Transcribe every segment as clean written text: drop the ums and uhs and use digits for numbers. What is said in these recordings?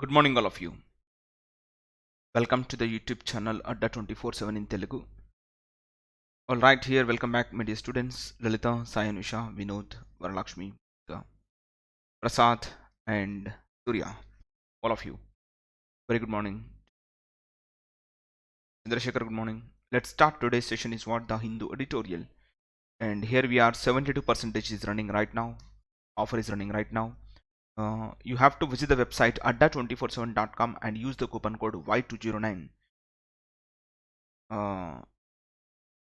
Good morning, all of you. Welcome to the YouTube channel AddaKaamyaabiKa in Telugu. All right, here, welcome back, my dear students. Lalita, Sayanusha, Vinod, Varalakshmi, Prasad, and Surya. All of you. Very good morning. Chandrasekhar, good morning. Let's start today's session is what the Hindu editorial. And here we are, 72% is running right now. Offer is running right now. You have to visit the website adda247.com and use the coupon code Y209.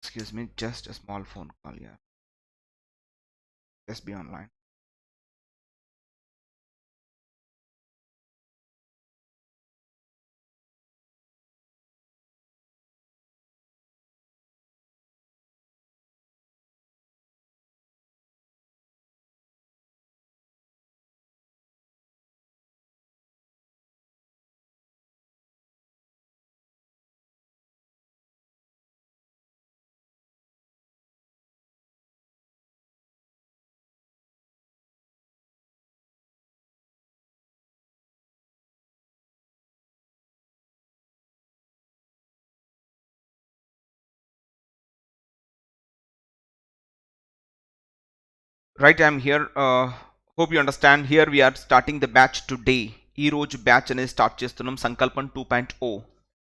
Excuse me, just a small phone call here. Just be online. Right, I'm here. Hope you understand. Here we are starting the batch today. ఈ రోజు batch అనేది start చేస్తున్నాం, సంకల్పం 2.0.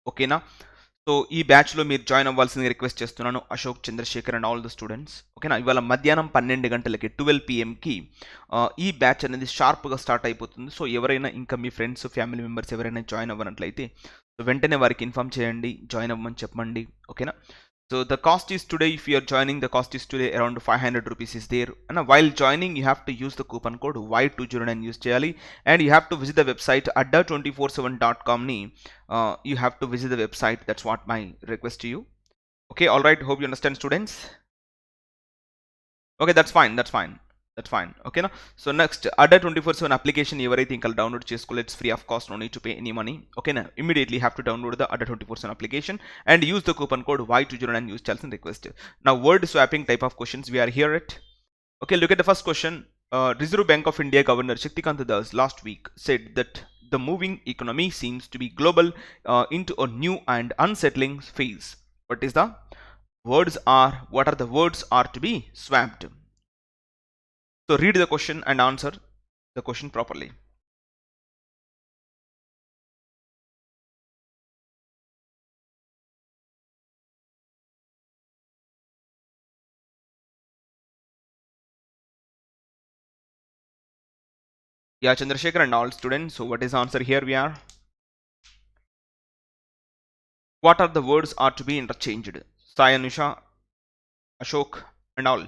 ఓకేనా? So ఈ బ్యాచ్లో మీరు join అవ్వాల్సిందిగా రిక్వెస్ట్ చేస్తున్నాను, Ashok, Chandrasekhar and all the students. ఓకేనా? ఇవాళ మధ్యాహ్నం 12 గంటలకి 12 PM ఈ బ్యాచ్ అనేది షార్ప్గా స్టార్ట్ అయిపోతుంది. సో ఎవరైనా ఇంకా మీ ఫ్రెండ్స్, ఫ్యామిలీ మెంబర్స్ ఎవరైనా జాయిన్ అవ్వనట్లయితే వెంటనే వారికి ఇన్ఫామ్ చేయండి, జాయిన్ అవ్వమని చెప్పండి. ఓకేనా? So the cost is today, if you are joining, the cost is today around 500 rupees is there. And while joining, you have to use the coupon code Y209 use cheyali, and you have to visit the website adda247.com ni. You have to visit the website. That's what my request to you. Okay, all right. Hope you understand, students. Okay, that's fine. Okay, na? So next, AddaKaamyaabiKa application ఎవరైతే ఇంకా download చేసుకోలేదు, it's free of cost, no need to pay any money. Okay, na? Immediately have to download the AddaKaamyaabiKa application and use the coupon code Y209 use challenge request. Now word swapping type of questions we are here at. Okay, look at the first question. Reserve Bank of India Governor Shaktikanta Das last week said that the moving economy seems to be global into a new and unsettling phase. What are the words are to be swapped? So read the question and answer the question properly. Yeah, Chandrasekhar and all students. So what is the answer here? We are. What are the words are to be interchanged? Sayanusha, Ashok and all.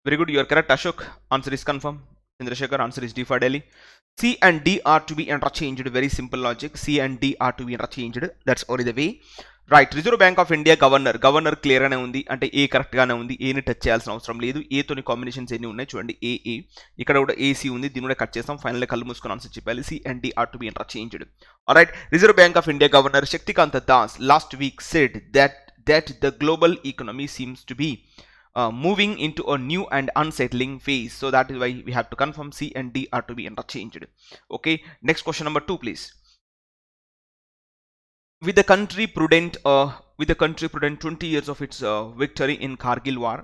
Very good, you are correct, Ashok. Answer is confirmed. Chandrasekhar, answer is D for Delhi. C and D are to be interchanged. Very simple logic. C and D are to be interchanged. That's only the way. Right, Reserve Bank of India Governor clear గానే ఉంది, అంటే ఏ correct గానే ఉంది, ఏ ని touch చేయాల్సిన అవసరం లేదు. ఏ తోని కాంబినేషన్స్ ఎన్ని ఉన్నాయి చూడండి, ఏ ఇక్కడ కూడా AC ఉంది, దీన్ని కూడా కట్ చేస్తాం. ఫైనల్ కళ్ళు మూసుకొని ఆన్సర్ చెప్పాలి. C and D are to be interchanged. Alright, Reserve Bank of India Governor Shaktikanta Das last week said that the global economy seems to be moving into a new and unsettling phase. So that is why we have to confirm C and D are to be interchanged. Okay, next question number 2, please. With the country prudent 20 years of its victory in Cargill war,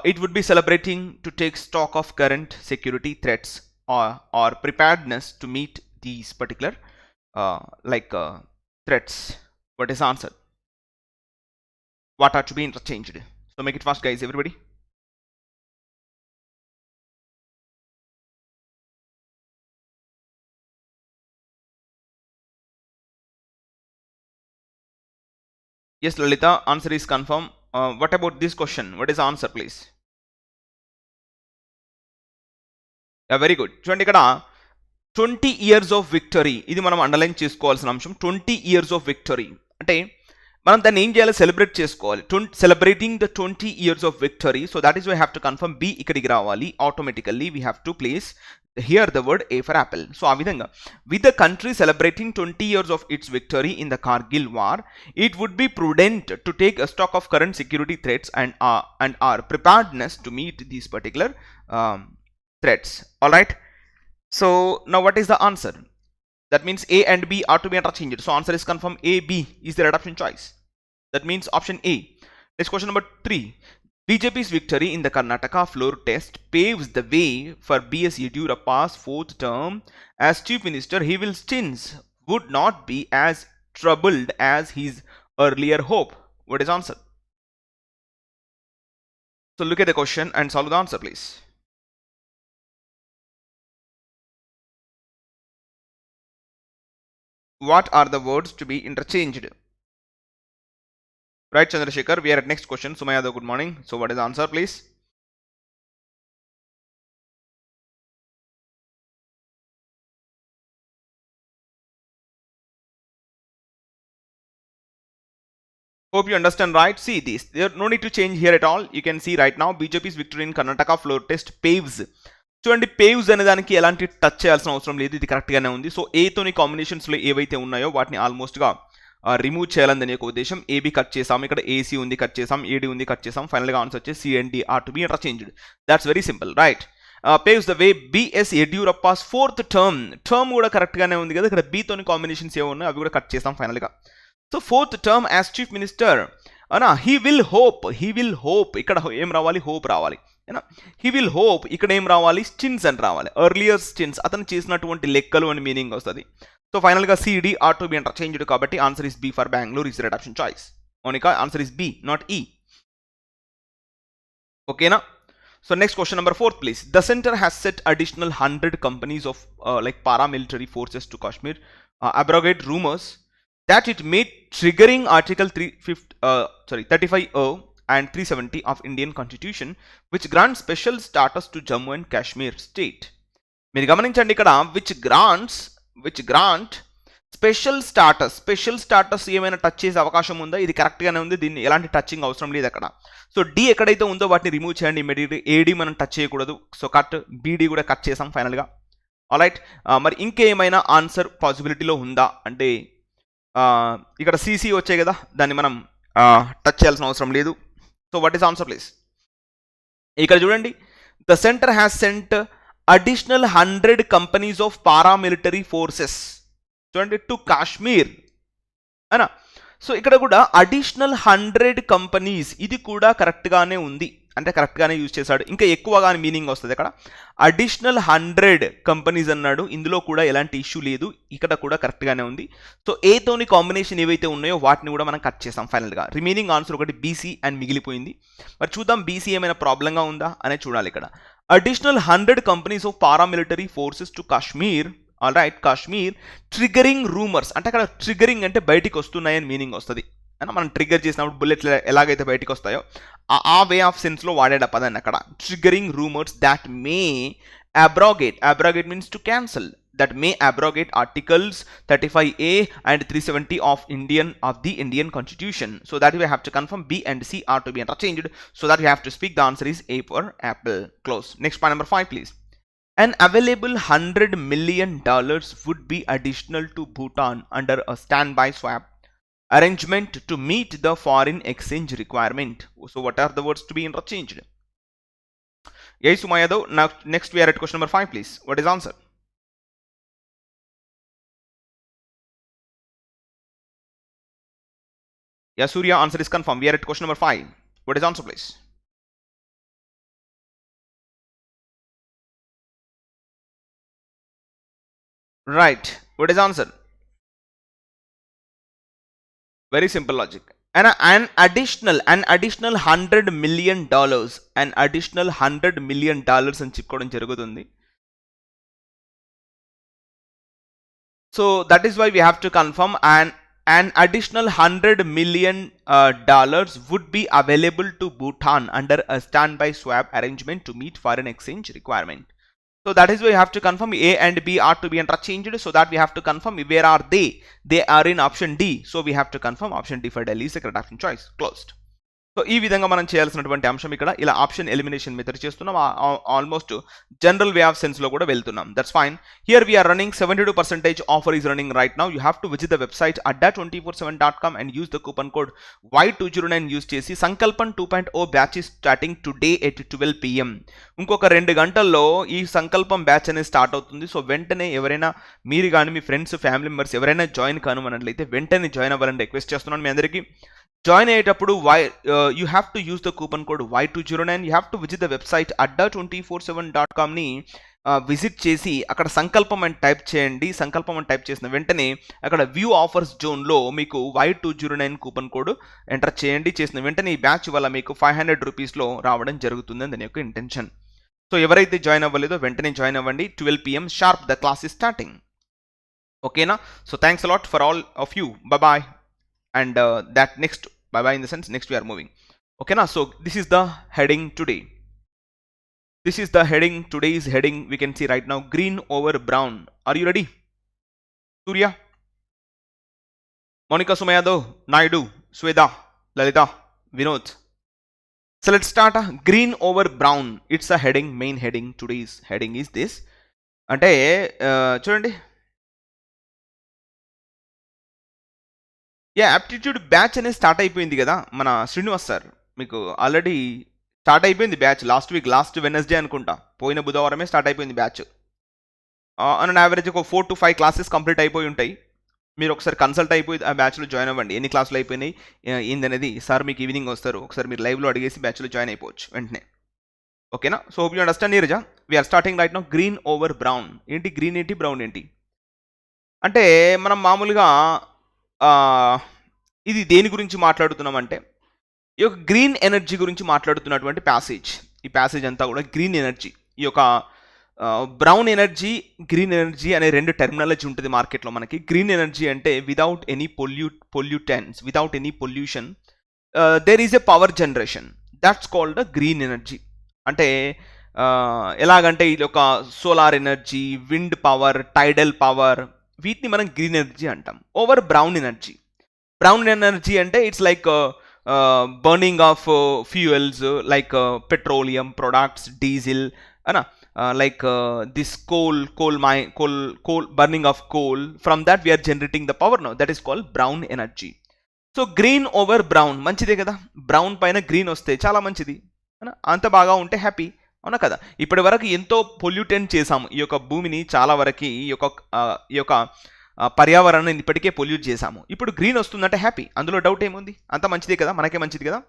it would be celebrating to take stock of current security threats or preparedness to meet these particular threats. What is the answer? What are to be interchanged? So make it fast, guys, everybody. Yes, Lalita, answer is confirmed. What about this question? What is the answer, please? Yeah, very good. చూడండి ఇక్కడ 20 years of victory, ఇది మనం underline చేసుకోవాల్సిన అంశం. 20 years of victory అంటే మనం దాన్ని ఏం చేయాలి, సెలబ్రేట్ చేసుకోవాలి. Celebrating the 20 years of victory. So that is why have to confirm B ఇక్కడికి రావాలి. Automatically we have to place here the word A for apple. So ఆ విధంగా, with the country celebrating 20 years of its victory in the Cargill war, it would be prudent to take a stock of current security threats and our preparedness to meet these particular threats. All right, so now what is the answer? That means A and B are to be interchanged. So answer is confirmed. A, B is the right option choice. That means option A. Next question number 3. BJP's victory in the Karnataka floor test paves the way for B.S. Yediyurappa's fourth term as Chief Minister. He will stint would not be as troubled as his earlier hope. What is answer? So look at the question and solve the answer, please. What are the words to be interchanged? Right, Chandrasekhar, we are at next question. Sumayada, good morning. So what is the answer, please? Hope you understand, right? See this. There no need to change here at all. You can see right now BJP's victory in Karnataka floor test paves. చూడండి paves అనే దానికి ఎలాంటి touch చేయాల్సిన అవసరం లేదు, ఇది కరెక్ట్గానే ఉంది. సో ఏతోని కాంబినేషన్స్లో ఏవైతే ఉన్నాయో వాటిని ఆల్మోస్ట్గా రిమూవ్ చేయాలని ఒక ఉద్దేశం. ఏబీ కట్ చేసాం, ఇక్కడ ఏసీ ఉంది కట్ చేసాం, ఏడి ఉంది కట్ చేసాం, ఫైనల్గా ఆన్సర్ వచ్చేసి CMD are to be interchanged. That's very simple, right? Paves the way BS Yediyurappa's fourth term కూడా కరెక్ట్గానే ఉంది కదా. ఇక్కడ బీతోని కాంబినేషన్స్ ఏమో ఉన్నాయో అవి కూడా కట్ చేసాం ఫైనల్గా. So fourth term as chief minister అనా హీ విల్ హోప్ ఇక్కడ ఏం రావాలి? హోప్ రావాలి. హీ విల్ హోప్ ఇక్కడ ఏం రావాలి? స్టిన్స్ అని రావాలి. ఎర్లియర్ స్టిన్స్, అతను చేసినటువంటి లెక్కలు అని మీనింగ్ వస్తుంది. సో ఫైనల్గా CD are to be interchanged కాబట్టి answer is B for Bengaluru is right option choice. Monica, answer is B, not E. ఓకేనా? So next question number 4, please. The center has set additional 100 companies of like paramilitary forces to Kashmir abrogate rumors that it may triggering Article 35A and 370 of Indian Constitution which grants special status to Jammu and Kashmir state. మీరు గమనించండి ఇక్కడ which grant special status ఏమైనా touch చేసే అవకాశం ఉందా? ఇది కరెక్ట్గానే ఉంది, దీన్ని ఎలాంటి టచింగ్ అవసరం లేదు అక్కడ. సో డి ఎక్కడైతే ఉందో వాటిని రిమూవ్ చేయండి ఇమీడియట్లీ. ఏడి మనం టచ్ చేయకూడదు, సో కట్. బీడీ కూడా కట్ చేసాం ఫైనల్గా. ఆల్రైట్, మరి ఇంకేమైనా ఆన్సర్ పాసిబిలిటీలో ఉందా అంటే ఇక్కడ సిసి వచ్చాయి కదా, దాన్ని మనం టచ్ చేయాల్సిన అవసరం లేదు. So what is answer please? ఇక్కడ చూడండి, the centre has sent additional 100 companies of paramilitary forces చూడండి టు కాశ్మీర్ అనా. సో ఇక్కడ కూడా అడిషనల్ 100 కంపెనీస్, ఇది కూడా కరెక్ట్గానే ఉంది, అంటే కరెక్ట్గానే యూజ్ చేశాడు. ఇంకా ఎక్కువగా మీనింగ్ వస్తుంది అక్కడ. అడిషనల్ 100 కంపెనీస్ అన్నాడు, ఇందులో కూడా ఎలాంటి ఇష్యూ లేదు, ఇక్కడ కూడా కరెక్ట్గానే ఉంది. సో ఏతోని కాంబినేషన్ ఏవైతే ఉన్నాయో వాటిని కూడా మనం కట్ చేసాం ఫైనల్గా. రిమైనింగ్ ఆన్సర్ ఒకటి బీసీ అండ్ మిగిలిపోయింది. మరి చూద్దాం బీసీ ఏమైనా ప్రాబ్లంగా ఉందా అనేది చూడాలి. ఇక్కడ additional 100 companies of paramilitary forces to Kashmir. All right, Kashmir triggering rumours అంటే అక్కడ ట్రిగరింగ్ అంటే బయటికి వస్తున్నాయని మీనింగ్ వస్తుంది. అంటే మనం ట్రిగర్ చేసినప్పుడు బుల్లెట్లు ఎలాగైతే బయటికి వస్తాయో ఆ వే ఆఫ్ సెన్స్లో వాడేట పదాన్ని అక్కడ. Triggering rumours that may abrogate means to cancel, that may abrogate articles 35A and 370 of the Indian Constitution. So that we have to confirm B and C are to be interchanged. So that we have to speak the answer is A for apple. Close. Next point number 5, please. An available $100 million would be additional to Bhutan under a standby swap arrangement to meet the foreign exchange requirement. So what are the words to be interchanged? Yes, Sumayado. Now next we are at question number 5, please. What is answer? Yeah, Surya, answer is confirmed. We are at question number 5. What is answer, please? Right. What is answer? Very simple logic. And an additional $100 million, an additional $100 million అని చెప్పుకోవడం జరుగుతుంది. So that is why we have to confirm an additional $100 million would be available to Bhutan under a standby swap arrangement to meet foreign exchange requirement. So that is why we have to confirm A and B are to be interchanged. So that we have to confirm where are they? They are in option D. So we have to confirm option D for Delhi is the correct option choice. Closed. సో ఈ విధంగా మనం చేయాల్సినటువంటి అంశం ఇక్కడ ఇలా option elimination method చేస్తున్నాం. Almost general way of sense లో కూడా వెళ్తున్నాం. That's fine. Here we're running 72% offer is running right now. You have to visit the website adda247.com and use the coupon code Y209 use చేసి Sankalpam 2.0 batch is starting today at 12 PM. ఇంకొక 2 గంటల్లో ఈ సంకల్పం batch అనేది start అవుతుంది. So వెంటనే ఎవరైనా మీరు కానీ మీ ఫ్రెండ్స్ ఫ్యామిలీ మెంబర్స్ ఎవరైనా జాయిన్ కానుమన్నట్లయితే వెంటనే జాయిన్ అవ్వాలని రిక్వెస్ట్ చేస్తున్నాను మీ అందరికీ. జాయిన్ అయ్యేటప్పుడు you have to use the coupon code Y209. You have to visit the website adda247.comని విజిట్ చేసి అక్కడ సంకల్పం అని టైప్ చేయండి. సంకల్పం అని టైప్ చేసిన వెంటనే అక్కడ వ్యూ ఆఫర్స్ జోన్లో మీకు Y209 కూపన్ కోడ్ ఎంటర్ చేయండి. చేసిన వెంటనే ఈ బ్యాచ్ వల్ల మీకు 500 రూపీస్లో రావడం జరుగుతుందని దాని యొక్క ఇంటెన్షన్. సో ఎవరైతే జాయిన్ అవ్వలేదో వెంటనే జాయిన్ అవ్వండి. 12 PM sharp the class is starting. ఓకేనా? So thanks a lot for all of you. Bye. And that next bye in the sense next we are moving. Okay na, so this is the heading today. This is the heading, today's heading we can see right now, green over brown. Are you ready? Surya, Monica, Sumayado, Naidu, Sweda, Lalita, Vinod. So let's start. Green over brown, it's a heading, main heading. Today's heading is this. Ante chudandi, aptitude batch అనేది start అయిపోయింది కదా మన Srinivas sir. మీకు already start అయిపోయింది batch last Wednesday అనుకుంటా, పోయిన బుధవారమే start అయిపోయింది batch. On average ఒక 4 to 5 క్లాసెస్ కంప్లీట్ అయిపోయి ఉంటాయి. మీరు ఒకసారి కన్సల్ట్ అయిపోయి ఆ బ్యాచ్లో జాయిన్ అవ్వండి. ఎన్ని క్లాసులు అయిపోయినాయి ఏందనేది సార్ మీకు ఈవినింగ్ వస్తారు, ఒకసారి మీరు లైవ్లో అడిగేసి బ్యాచ్లో జాయిన్ అయిపోవచ్చు వెంటనే. ఓకేనా? So hope you understand. Neeraja, we're starting right now. Green over brown. ఏంటి గ్రీన్ ఏంటి బ్రౌన్ ఏంటి అంటే, మనం మామూలుగా ఇది దేని గురించి మాట్లాడుతున్నామంటే ఈ యొక్క గ్రీన్ ఎనర్జీ గురించి మాట్లాడుతున్నటువంటి ప్యాసేజ్. ఈ ప్యాసేజ్ అంతా కూడా గ్రీన్ ఎనర్జీ. ఈ యొక్క బ్రౌన్ ఎనర్జీ, గ్రీన్ ఎనర్జీ అనే 2 టెర్మినాలజీ ఉంటుంది మార్కెట్లో మనకి. గ్రీన్ ఎనర్జీ అంటే without any pollutants, without any pollution there is a power generation, that's called green energy. అంటే ఎలాగంటే ఇది ఒక solar energy, wind power, tidal power, వీటిని మనం గ్రీన్ ఎనర్జీ అంటాం. Over brown energy. Brown energy అంటే it's like burning of fuels like petroleum products, diesel అనా, like this coal burning of coal, from that we are generating the power now, that is called brown energy. So green over brown మంచిదే కదా. Brown పైన green వస్తే చాలా మంచిది, అంత బాగా ఉంటే హ్యాపీ, అవునా కదా. ఇప్పటి వరకు ఎంతో పొల్యూటెంట్ చేసాము ఈ యొక్క భూమిని, చాలా వరకు ఈ యొక్క పర్యావరణాన్ని ఇప్పటికే పొల్యూట్ చేసాము. ఇప్పుడు గ్రీన్ వస్తుందంటే హ్యాపీ, అందులో డౌట్ ఏముంది, అంత మంచిదే కదా, మనకే మంచిది కదా.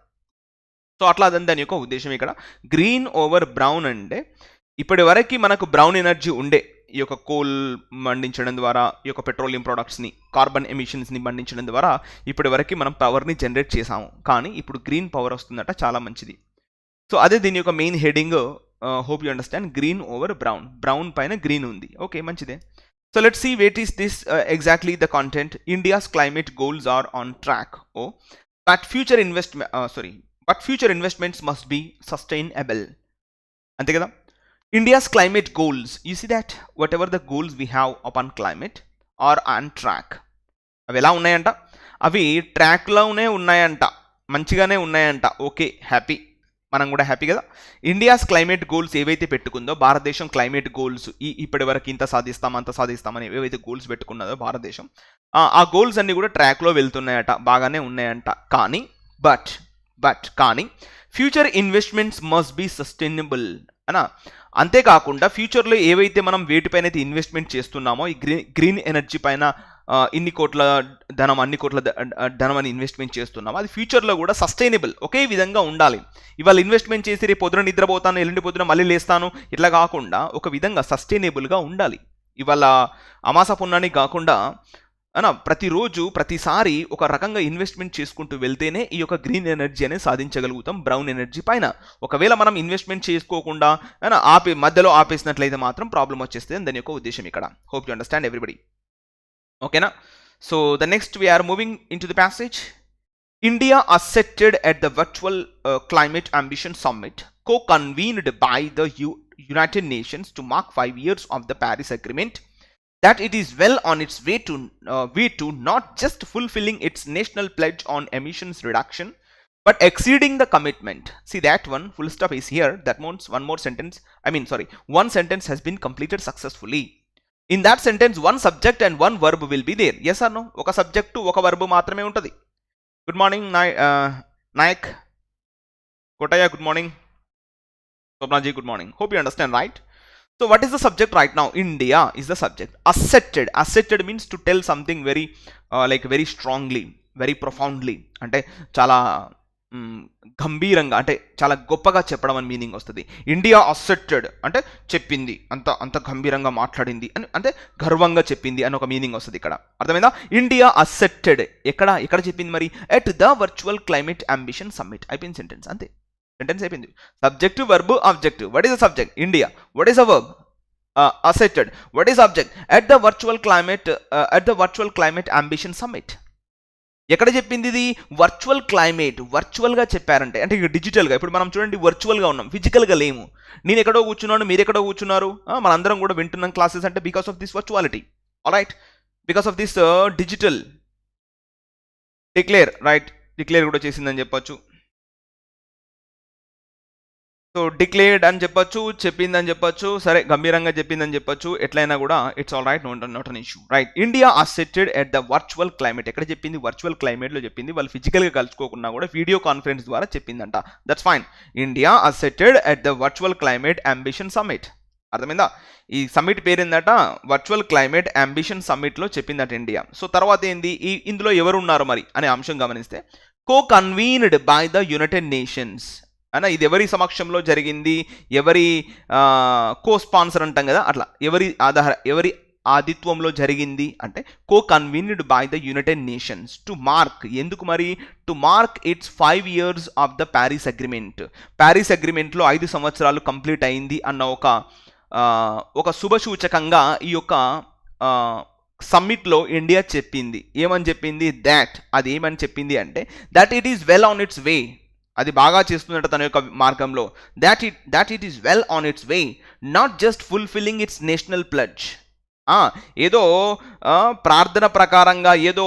సో అట్లా దాని యొక్క ఉద్దేశం ఇక్కడ గ్రీన్ ఓవర్ బ్రౌన్ అంటే ఇప్పటి వరకు మనకు బ్రౌన్ ఎనర్జీ ఉండే, ఈ యొక్క కోల్ మండించడం ద్వారా, ఈ యొక్క పెట్రోలియం ప్రొడక్ట్స్ని, కార్బన్ ఎమిషన్స్ని మండించడం ద్వారా ఇప్పటి వరకు మనం పవర్ని జనరేట్ చేసాము. కానీ ఇప్పుడు గ్రీన్ పవర్ వస్తుందట, చాలా మంచిది. సో అదే దీని యొక్క main heading. Hope you understand. Green over brown, brown పైన గ్రీన్ ఉంది, ఓకే మంచిదే. So let's see what is this exactly the content. India's climate goals are on track. But future investments must be sustainable. అంతే కదా. India's climate goals, you see that whatever the goals we have upon climate are on track. అవి ఎలా ఉన్నాయంట, అవి ట్రాక్లోనే ఉన్నాయంట, మంచిగానే ఉన్నాయంట, okay happy, మనం కూడా హ్యాపీ కదా. ఇండియాస్ క్లైమేట్ గోల్స్ ఏవైతే పెట్టుకుందో భారతదేశం, క్లైమేట్ గోల్స్ ఇప్పటి వరకు ఇంత సాధిస్తాం అంత సాధిస్తామని ఏవైతే గోల్స్ పెట్టుకున్నదో భారతదేశం, ఆ గోల్స్ అన్నీ కూడా ట్రాక్లో వెళ్తున్నాయట, బాగానే ఉన్నాయంట. కానీ future investments must be sustainable అనా. అంతేకాకుండా ఫ్యూచర్లో ఏవైతే మనం వేటిపైన అయితే ఇన్వెస్ట్మెంట్ చేస్తున్నామో, ఈ గ్రీన్ ఎనర్జీ పైన ఇన్ని కోట్ల ధనం, అన్ని కోట్ల ధనం అని ఇన్వెస్ట్మెంట్ చేస్తున్నామో, అది ఫ్యూచర్లో కూడా సస్టైనబుల్ ఒకే విధంగా ఉండాలి. ఇవాళ ఇన్వెస్ట్మెంట్ చేసి రేపు పొద్దున నిద్రపోతాను, ఎల్లుండి పొద్దున మళ్ళీ లేస్తాను, ఇట్లా కాకుండా ఒక విధంగా సస్టైనబుల్గా ఉండాలి. ఇవాళ అమాస పుణ్యానికి కాకుండా ప్రతిరోజు ప్రతిసారి ఒక రకంగా ఇన్వెస్ట్మెంట్ చేసుకుంటూ వెళ్తేనే ఈ యొక్క గ్రీన్ ఎనర్జీ అనేది సాధించగలుగుతాం బ్రౌన్ ఎనర్జీ పైన. ఒకవేళ మనం ఇన్వెస్ట్మెంట్ చేసుకోకుండా మధ్యలో ఆపేసినట్లయితే మాత్రం ప్రాబ్లం వచ్చేస్తుంది, దాని యొక్క ఉద్దేశం ఇక్కడ. హోప్ యు అండర్స్టాండ్ ఎవ్రీబడి, ఓకేనా. So the next we're moving in to the passage. India accepted at the virtual climate ambition summit co-convened by the United Nations to mark 5 years of the Paris Agreement, that it is well on its way to not just fulfilling its national pledge on emissions reduction, but exceeding the commitment. See that one, full stop is here. That means one sentence has been completed successfully. In that sentence, one subject and one verb will be there. Yes or no? Oka subject to oka verb maatrame untadi. Good morning, Nayak. Kotaya, good morning. Swapnaji, good morning. Hope you understand, right? So what is the subject right now? India is the subject. Asserted means to tell something very very strongly, very profoundly. Ante chala గంభీరంగా, అంటే చాలా గొప్పగా చెప్పడం అని meaning వస్తుంది. India అసెట్టెడ్ అంటే చెప్పింది, అంత గంభీరంగా మాట్లాడింది అని, అంటే గర్వంగా చెప్పింది అని ఒక మీనింగ్ వస్తుంది ఇక్కడ. అర్థమైందా? ఇండియా అసెట్టెడ్ ఎక్కడ చెప్పింది మరి? At the virtual climate ambition summit. అయిపోయింది సెంటెన్స్, అంతే. సెంటెన్స్ అయిపోయింది. Subject, verb, objective. What is the subject? India. What is the verb? Asserted. What is object? At the virtual climate ambition summit. ఎక్కడ చెప్పింది ఇది? Virtual climate. వర్చువల్గా చెప్పారంటే, అంటే ఇక డిజిటల్గా. ఇప్పుడు మనం చూడండి, వర్చువల్గా ఉన్నాం, ఫిజికల్గా లేము. నేను ఎక్కడో కూర్చున్నాను, మీరు ఎక్కడో కూర్చున్నారు, మనందరం కూడా వింటున్నాం క్లాసెస్ అంటే because of this virtuality. Alright, because of this digital. Declare, right, declare కూడా చేసిందని చెప్పొచ్చు. సో డిక్లేర్డ్ అని చెప్పొచ్చు, చెప్పిందని చెప్పొచ్చు, సరే గంభీరంగా చెప్పిందని చెప్పొచ్చు, ఎట్లయినా కూడా it's all right, not an issue. Right, India asserted at the virtual climate. ఎక్కడ చెప్పింది? వర్చువల్ క్లైమేట్లో చెప్పింది. వాళ్ళు ఫిజికల్గా కలుసుకోకుండా కూడా వీడియో కాన్ఫరెన్స్ ద్వారా చెప్పిందంట. That's fine. India asserted at the virtual climate ambition summit. అర్థమైందా? ఈ సమ్మిట్ పేరేందట? వర్చువల్ క్లైమేట్ అంబిషన్ సమ్మిట్లో చెప్పిందట ఇండియా. సో తర్వాత ఏంది? ఇందులో ఎవరు ఉన్నారు మరి అనే అంశం గమనిస్తే, కో convened by the United nations అన్న. ఇది ఎవరి సమక్షంలో జరిగింది? ఎవరి కో స్పాన్సర్ అంటాం కదా, అట్లా ఎవరి ఆదిత్వంలో జరిగింది అంటే co convened by the United Nations to mark. ఎందుకు మరి? To mark it's 5 years of the Paris agreement. Paris అగ్రిమెంట్లో 5 సంవత్సరాలు కంప్లీట్ అయింది అన్న ఒక శుభసూచకంగా ఈ యొక్క సమ్మిట్లో ఇండియా చెప్పింది. ఏమని చెప్పింది? అది ఏమని చెప్పింది అంటే, that it is well on its way. అది బాగా చేస్తుందట తన యొక్క మార్గంలో. That it is well on its way, not just fulfilling its national pledge. ఏదో ప్రార్థన ప్రకారంగా, ఏదో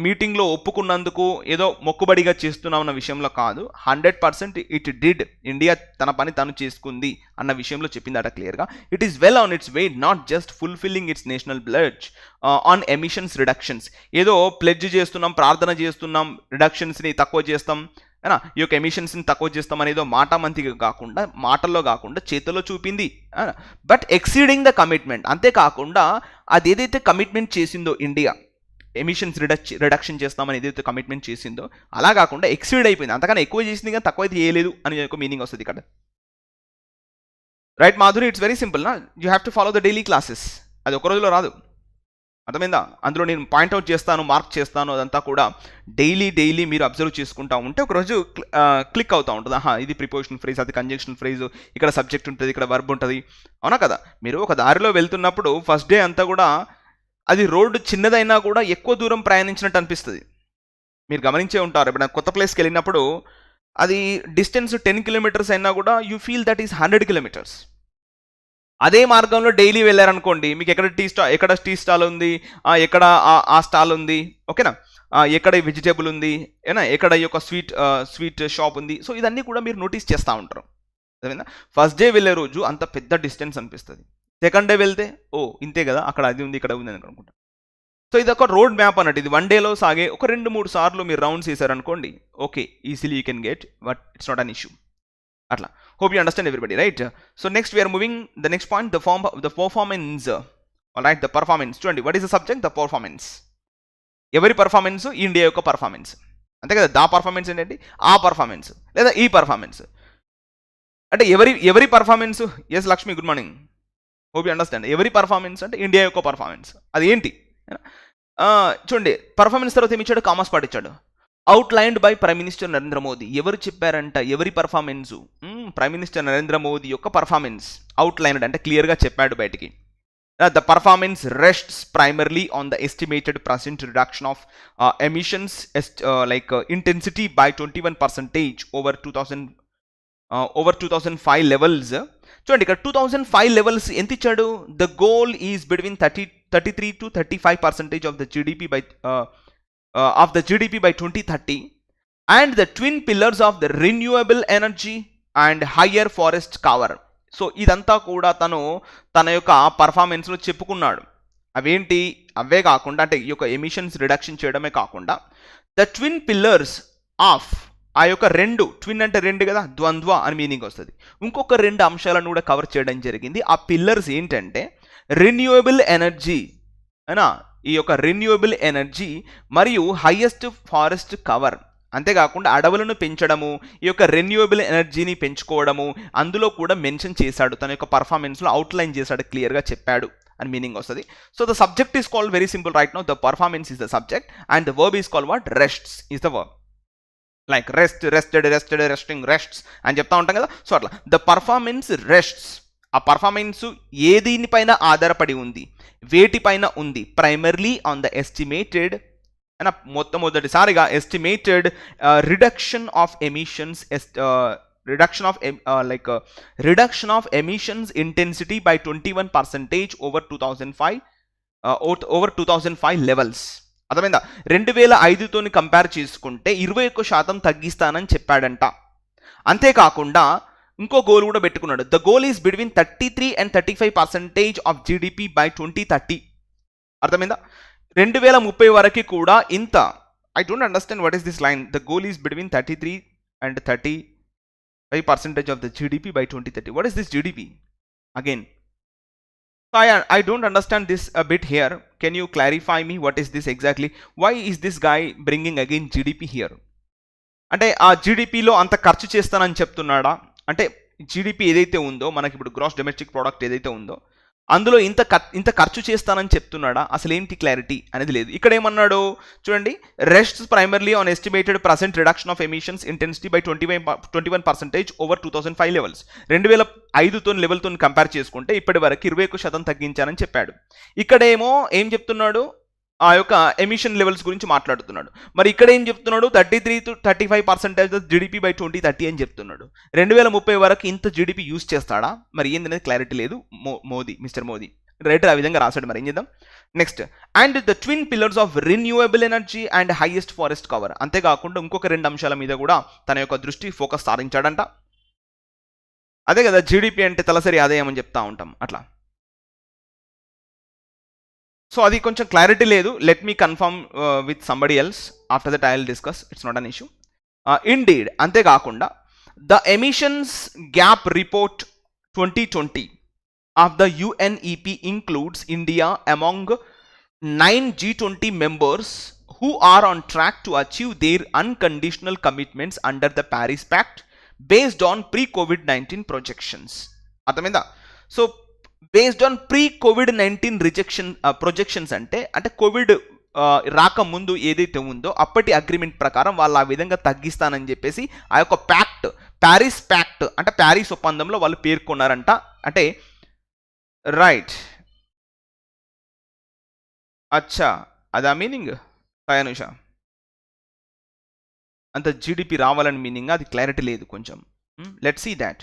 మీటింగ్లో ఒప్పుకున్నందుకు ఏదో మొక్కుబడిగా చేస్తున్నామన్న విషయంలో కాదు. 100% ఇట్ డిడ్. ఇండియా తన పని తను చేసుకుంది అన్న విషయంలో చెప్పిందట క్లియర్గా. It is well on its way, not just fulfilling its national pledge on emissions reductions. ఏదో ప్లెడ్జ్ చేస్తున్నాం, ప్రార్థన చేస్తున్నాం, రిడక్షన్స్ని తక్కువ చేస్తాం, ఈ యొక్క ఎమిషన్స్ని తక్కువ చేస్తామనేదో మాటల్లో కాకుండా చేతుల్లో చూపింది. But exceeding the commitment. అంతేకాకుండా అది ఏదైతే కమిట్మెంట్ చేసిందో ఇండియా, ఎమిషన్స్ రిడక్షన్ చేస్తామని ఏదైతే కమిట్మెంట్ చేసిందో అలా కాకుండా ఎక్సీడ్ అయిపోయింది. అంతకన్నా ఎక్కువ చేసింది కానీ తక్కువ అయితే చేయలేదు అని ఒక మీనింగ్ వస్తుంది ఇక్కడ. Right Madhuri, it's very simple నా. You have to follow the daily classes. అది ఒక రోజులో రాదు, అర్థమైందా? అందులో నేను పాయింట్అవుట్ చేస్తాను, మార్క్ చేస్తాను, అదంతా కూడా డైలీ మీరు అబ్జర్వ్ చేసుకుంటా ఉంటే ఒకరోజు క్లిక్ అవుతూ ఉంటుంది. ఇది ప్రిపోజిషన్ ఫ్రేజ్, అది కంజంక్షన్ ఫ్రేజ్, ఇక్కడ సబ్జెక్ట్ ఉంటుంది, ఇక్కడ వర్బ్ ఉంటుంది, అవునా కదా? మీరు ఒక దారిలో వెళ్తున్నప్పుడు ఫస్ట్ డే అంతా కూడా అది రోడ్డు చిన్నదైనా కూడా ఎక్కువ దూరం ప్రయాణించినట్టు అనిపిస్తుంది. మీరు గమనించే ఉంటారు. ఇప్పుడు కొత్త ప్లేస్కి వెళ్ళినప్పుడు అది డిస్టెన్స్ 10 kilometers అయినా కూడా you feel that is 100 kilometers. అదే మార్గంలో డైలీ వెళ్ళారనుకోండి, మీకు ఎక్కడ టీ స్టాల్ ఉంది, ఎక్కడ ఆ స్టాల్ ఉంది, ఓకేనా, ఎక్కడ వెజిటేబుల్ ఉంది, ఏనా, ఎక్కడ ఈ యొక్క స్వీట్ షాప్ ఉంది. సో ఇదన్నీ కూడా మీరు నోటీస్ చేస్తూ ఉంటారు. అదేనా? ఫస్ట్ డే వెళ్ళే రోజు అంత పెద్ద డిస్టెన్స్ అనిపిస్తుంది. సెకండ్ డే వెళ్తే ఇంతే కదా, అక్కడ అది ఉంది, ఇక్కడ ఉంది అని అనుకుంటా. సో ఇది ఒక రోడ్ మ్యాప్ అన్నట్టు. ఇది 1 dayలో సాగే ఒక 2-3 సార్లు మీరు రౌండ్స్ వేసారనుకోండి, okay, easily you can get, but it's not an issue. అట్లా. Hope you understand everybody, right? So next we are moving the next point, the performance. All right, the performance. చూడండి, what is the subject? The performance. ఎవరి performance? India యొక్క performance. అంతే కదా. దా performance ఏంటంటే ఆ performance లేదా ఈ పర్ఫార్మెన్స్. అంటే ఎవరి performance? S Lakshmi, good morning. Hope you understand. ఎవరి పర్ఫార్మెన్స్ అంటే ఇండియా యొక్క పర్ఫార్మెన్స్. అది ఏంటి? చూడండి, పర్ఫార్మెన్స్ తర్వాత ఏమి ఇచ్చాడు? కామర్స్ పార్ట్ ఇచ్చాడు. Outlined by prime minister Narendra Modi. ఎవరు చెప్పారంట? ఎవరి performance? Prime minister Narendra Modi యొక్క పర్ఫార్మెన్స్. అవుట్లైన్డ్ అంటే క్లియర్గా చెప్పాడు బయటికి. The performance rests primarily on the estimated percent reduction of emissions intensity by 21% over 2005 levels. చూడండి, ఇక్కడ 2005 లెవెల్స్ ఎంత ఇచ్చాడు? The goal is between 33 to 35% of the GDP by 2030. And the twin pillars of the renewable energy and higher forest cover. So ఇదంతా కూడా తను తన యొక్క పర్ఫార్మెన్స్లో చెప్పుకున్నాడు. అవేంటి? అవే కాకుండా అంటే ఈ యొక్క ఎమిషన్స్ రిడక్షన్ చేయడమే కాకుండా ద ట్విన్ పిల్లర్స్ ఆఫ్, ఆ యొక్క రెండు, ట్విన్ అంటే రెండు కదా, ద్వంద్వ అని మీనింగ్ వస్తుంది, ఇంకొక రెండు అంశాలను కూడా కవర్ చేయడం జరిగింది. ఆ పిల్లర్స్ ఏంటంటే రిన్యూవబుల్ ఎనర్జీ అయినా, ఈ యొక్క రిన్యూవబుల్ ఎనర్జీ మరియు హైయెస్ట్ ఫారెస్ట్ కవర్. అంతేకాకుండా అడవులను పెంచడము, ఈ యొక్క రెన్యూవబుల్ ఎనర్జీని పెంచుకోవడము అందులో కూడా మెన్షన్ చేశాడు. తన యొక్క పర్ఫార్మెన్స్లో అవుట్లైన్ చేశాడు, క్లియర్గా చెప్పాడు అని మీనింగ్ వస్తుంది. So the subject is called very simple right now. The performance is the subject and the verb is called what? Rests is the verb. Like rest, rested, rested, resting, rests అని చెప్తా ఉంటాం కదా. So అట్లా the performance rests. ఆ performance ఏ దీనిపైన ఆధారపడి ఉంది? వేటిపైన ఉంది? ప్రైమర్లీ ఆన్ ద ఎస్టిమేటెడ్, మొట్టమొదటిసారిగా estimated reduction of emissions, reduction of emissions intensity by 21% over 2005 levels. అర్థమైందా? 2005తో కంపేర్ చేసుకుంటే 21% తగ్గిస్తానని చెప్పాడంట. అంతేకాకుండా ఇంకో గోల్ కూడా పెట్టుకున్నాడు. The goal is between 33 and 35% of GDP by 2030. అర్థమైందా? 2030 వరకు కూడా ఇంత. I don't understand what is this line. The goal is between 33 and 35% of the GDP by 2030. What is this GDP? Again, so I don't understand this a bit here. Can you clarify me what is this exactly? Why is this guy bringing again GDP here? అంటే ఆ జీడిపిలో అంత ఖర్చు చేస్తానని చెప్తున్నాడా? అంటే GDP ఏదైతే ఉందో మనకి ఇప్పుడు గ్రాస్ డొమెస్టిక్ ప్రోడక్ట్ ఏదైతే ఉందో అందులో ఇంత ఖర్చు చేస్తానని చెప్తున్నాడా? అసలు ఏంటి క్లారిటీ అనేది లేదు. ఇక్కడ ఏమన్నాడు చూడండి. Rests primarily on estimated percent reduction of emissions intensity by 21% over 2005 levels. 2005తో లెవెల్తో కంపేర్ చేసుకుంటే ఇప్పటి వరకు 21% తగ్గించానని చెప్పాడు. ఇక్కడేమో ఏం చెప్తున్నాడు? ఆ యొక్క ఎమిషన్ లెవెల్స్ గురించి మాట్లాడుతున్నాడు. మరి ఇక్కడ ఏం చెప్తున్నాడు? 33 to 35% జీడిపి బై 2030 అని చెప్తున్నాడు. 2030 వరకు ఇంత జీడిపి యూజ్ చేస్తాడా? మరి ఏందనేది క్లారిటీ లేదు. మిస్టర్ మోదీ రైటర్ ఆ విధంగా రాశాడు. మరి ఏం చేద్దాం? Next, and the twin pillars of renewable energy and highest forest cover. అంతేకాకుండా ఇంకొక రెండు అంశాల మీద కూడా తన యొక్క దృష్టి ఫోకస్ సారించాడంట. అదే కదా జీడిపి అంటే తలసరి ఆదాయం అని చెప్తా ఉంటాం అట్లా. సో అది కొంచెం క్లారిటీ లేదు. Let me confirm with somebody else. After that I will discuss. It's not an issue. Indeed. అంతేకాకుండా the emissions gap report 2020 of the UNEP includes India among 9 G20 members who are on track to achieve their unconditional commitments under the Paris Pact based on pre-COVID-19 projections. అర్థమైందా? So based on pre-COVID-19 projections అంటే Covid రాకముందు ఏదైతే ఉందో అప్పటి agreement ప్రకారం వాళ్ళు ఆ విధంగా తగ్గిస్తానని చెప్పేసి ఆ యొక్క ప్యాక్ట్, ప్యారిస్ ప్యాక్ట్ అంటే ప్యారిస్ ఒప్పందంలో వాళ్ళు పేర్కొన్నారంట. అంటే రైట్, అచ్చా అదా మీనింగ్ సాయనుష? అంత జీడిపి రావాలని మీనింగ్? అది క్లారిటీ లేదు కొంచెం. Let's see that.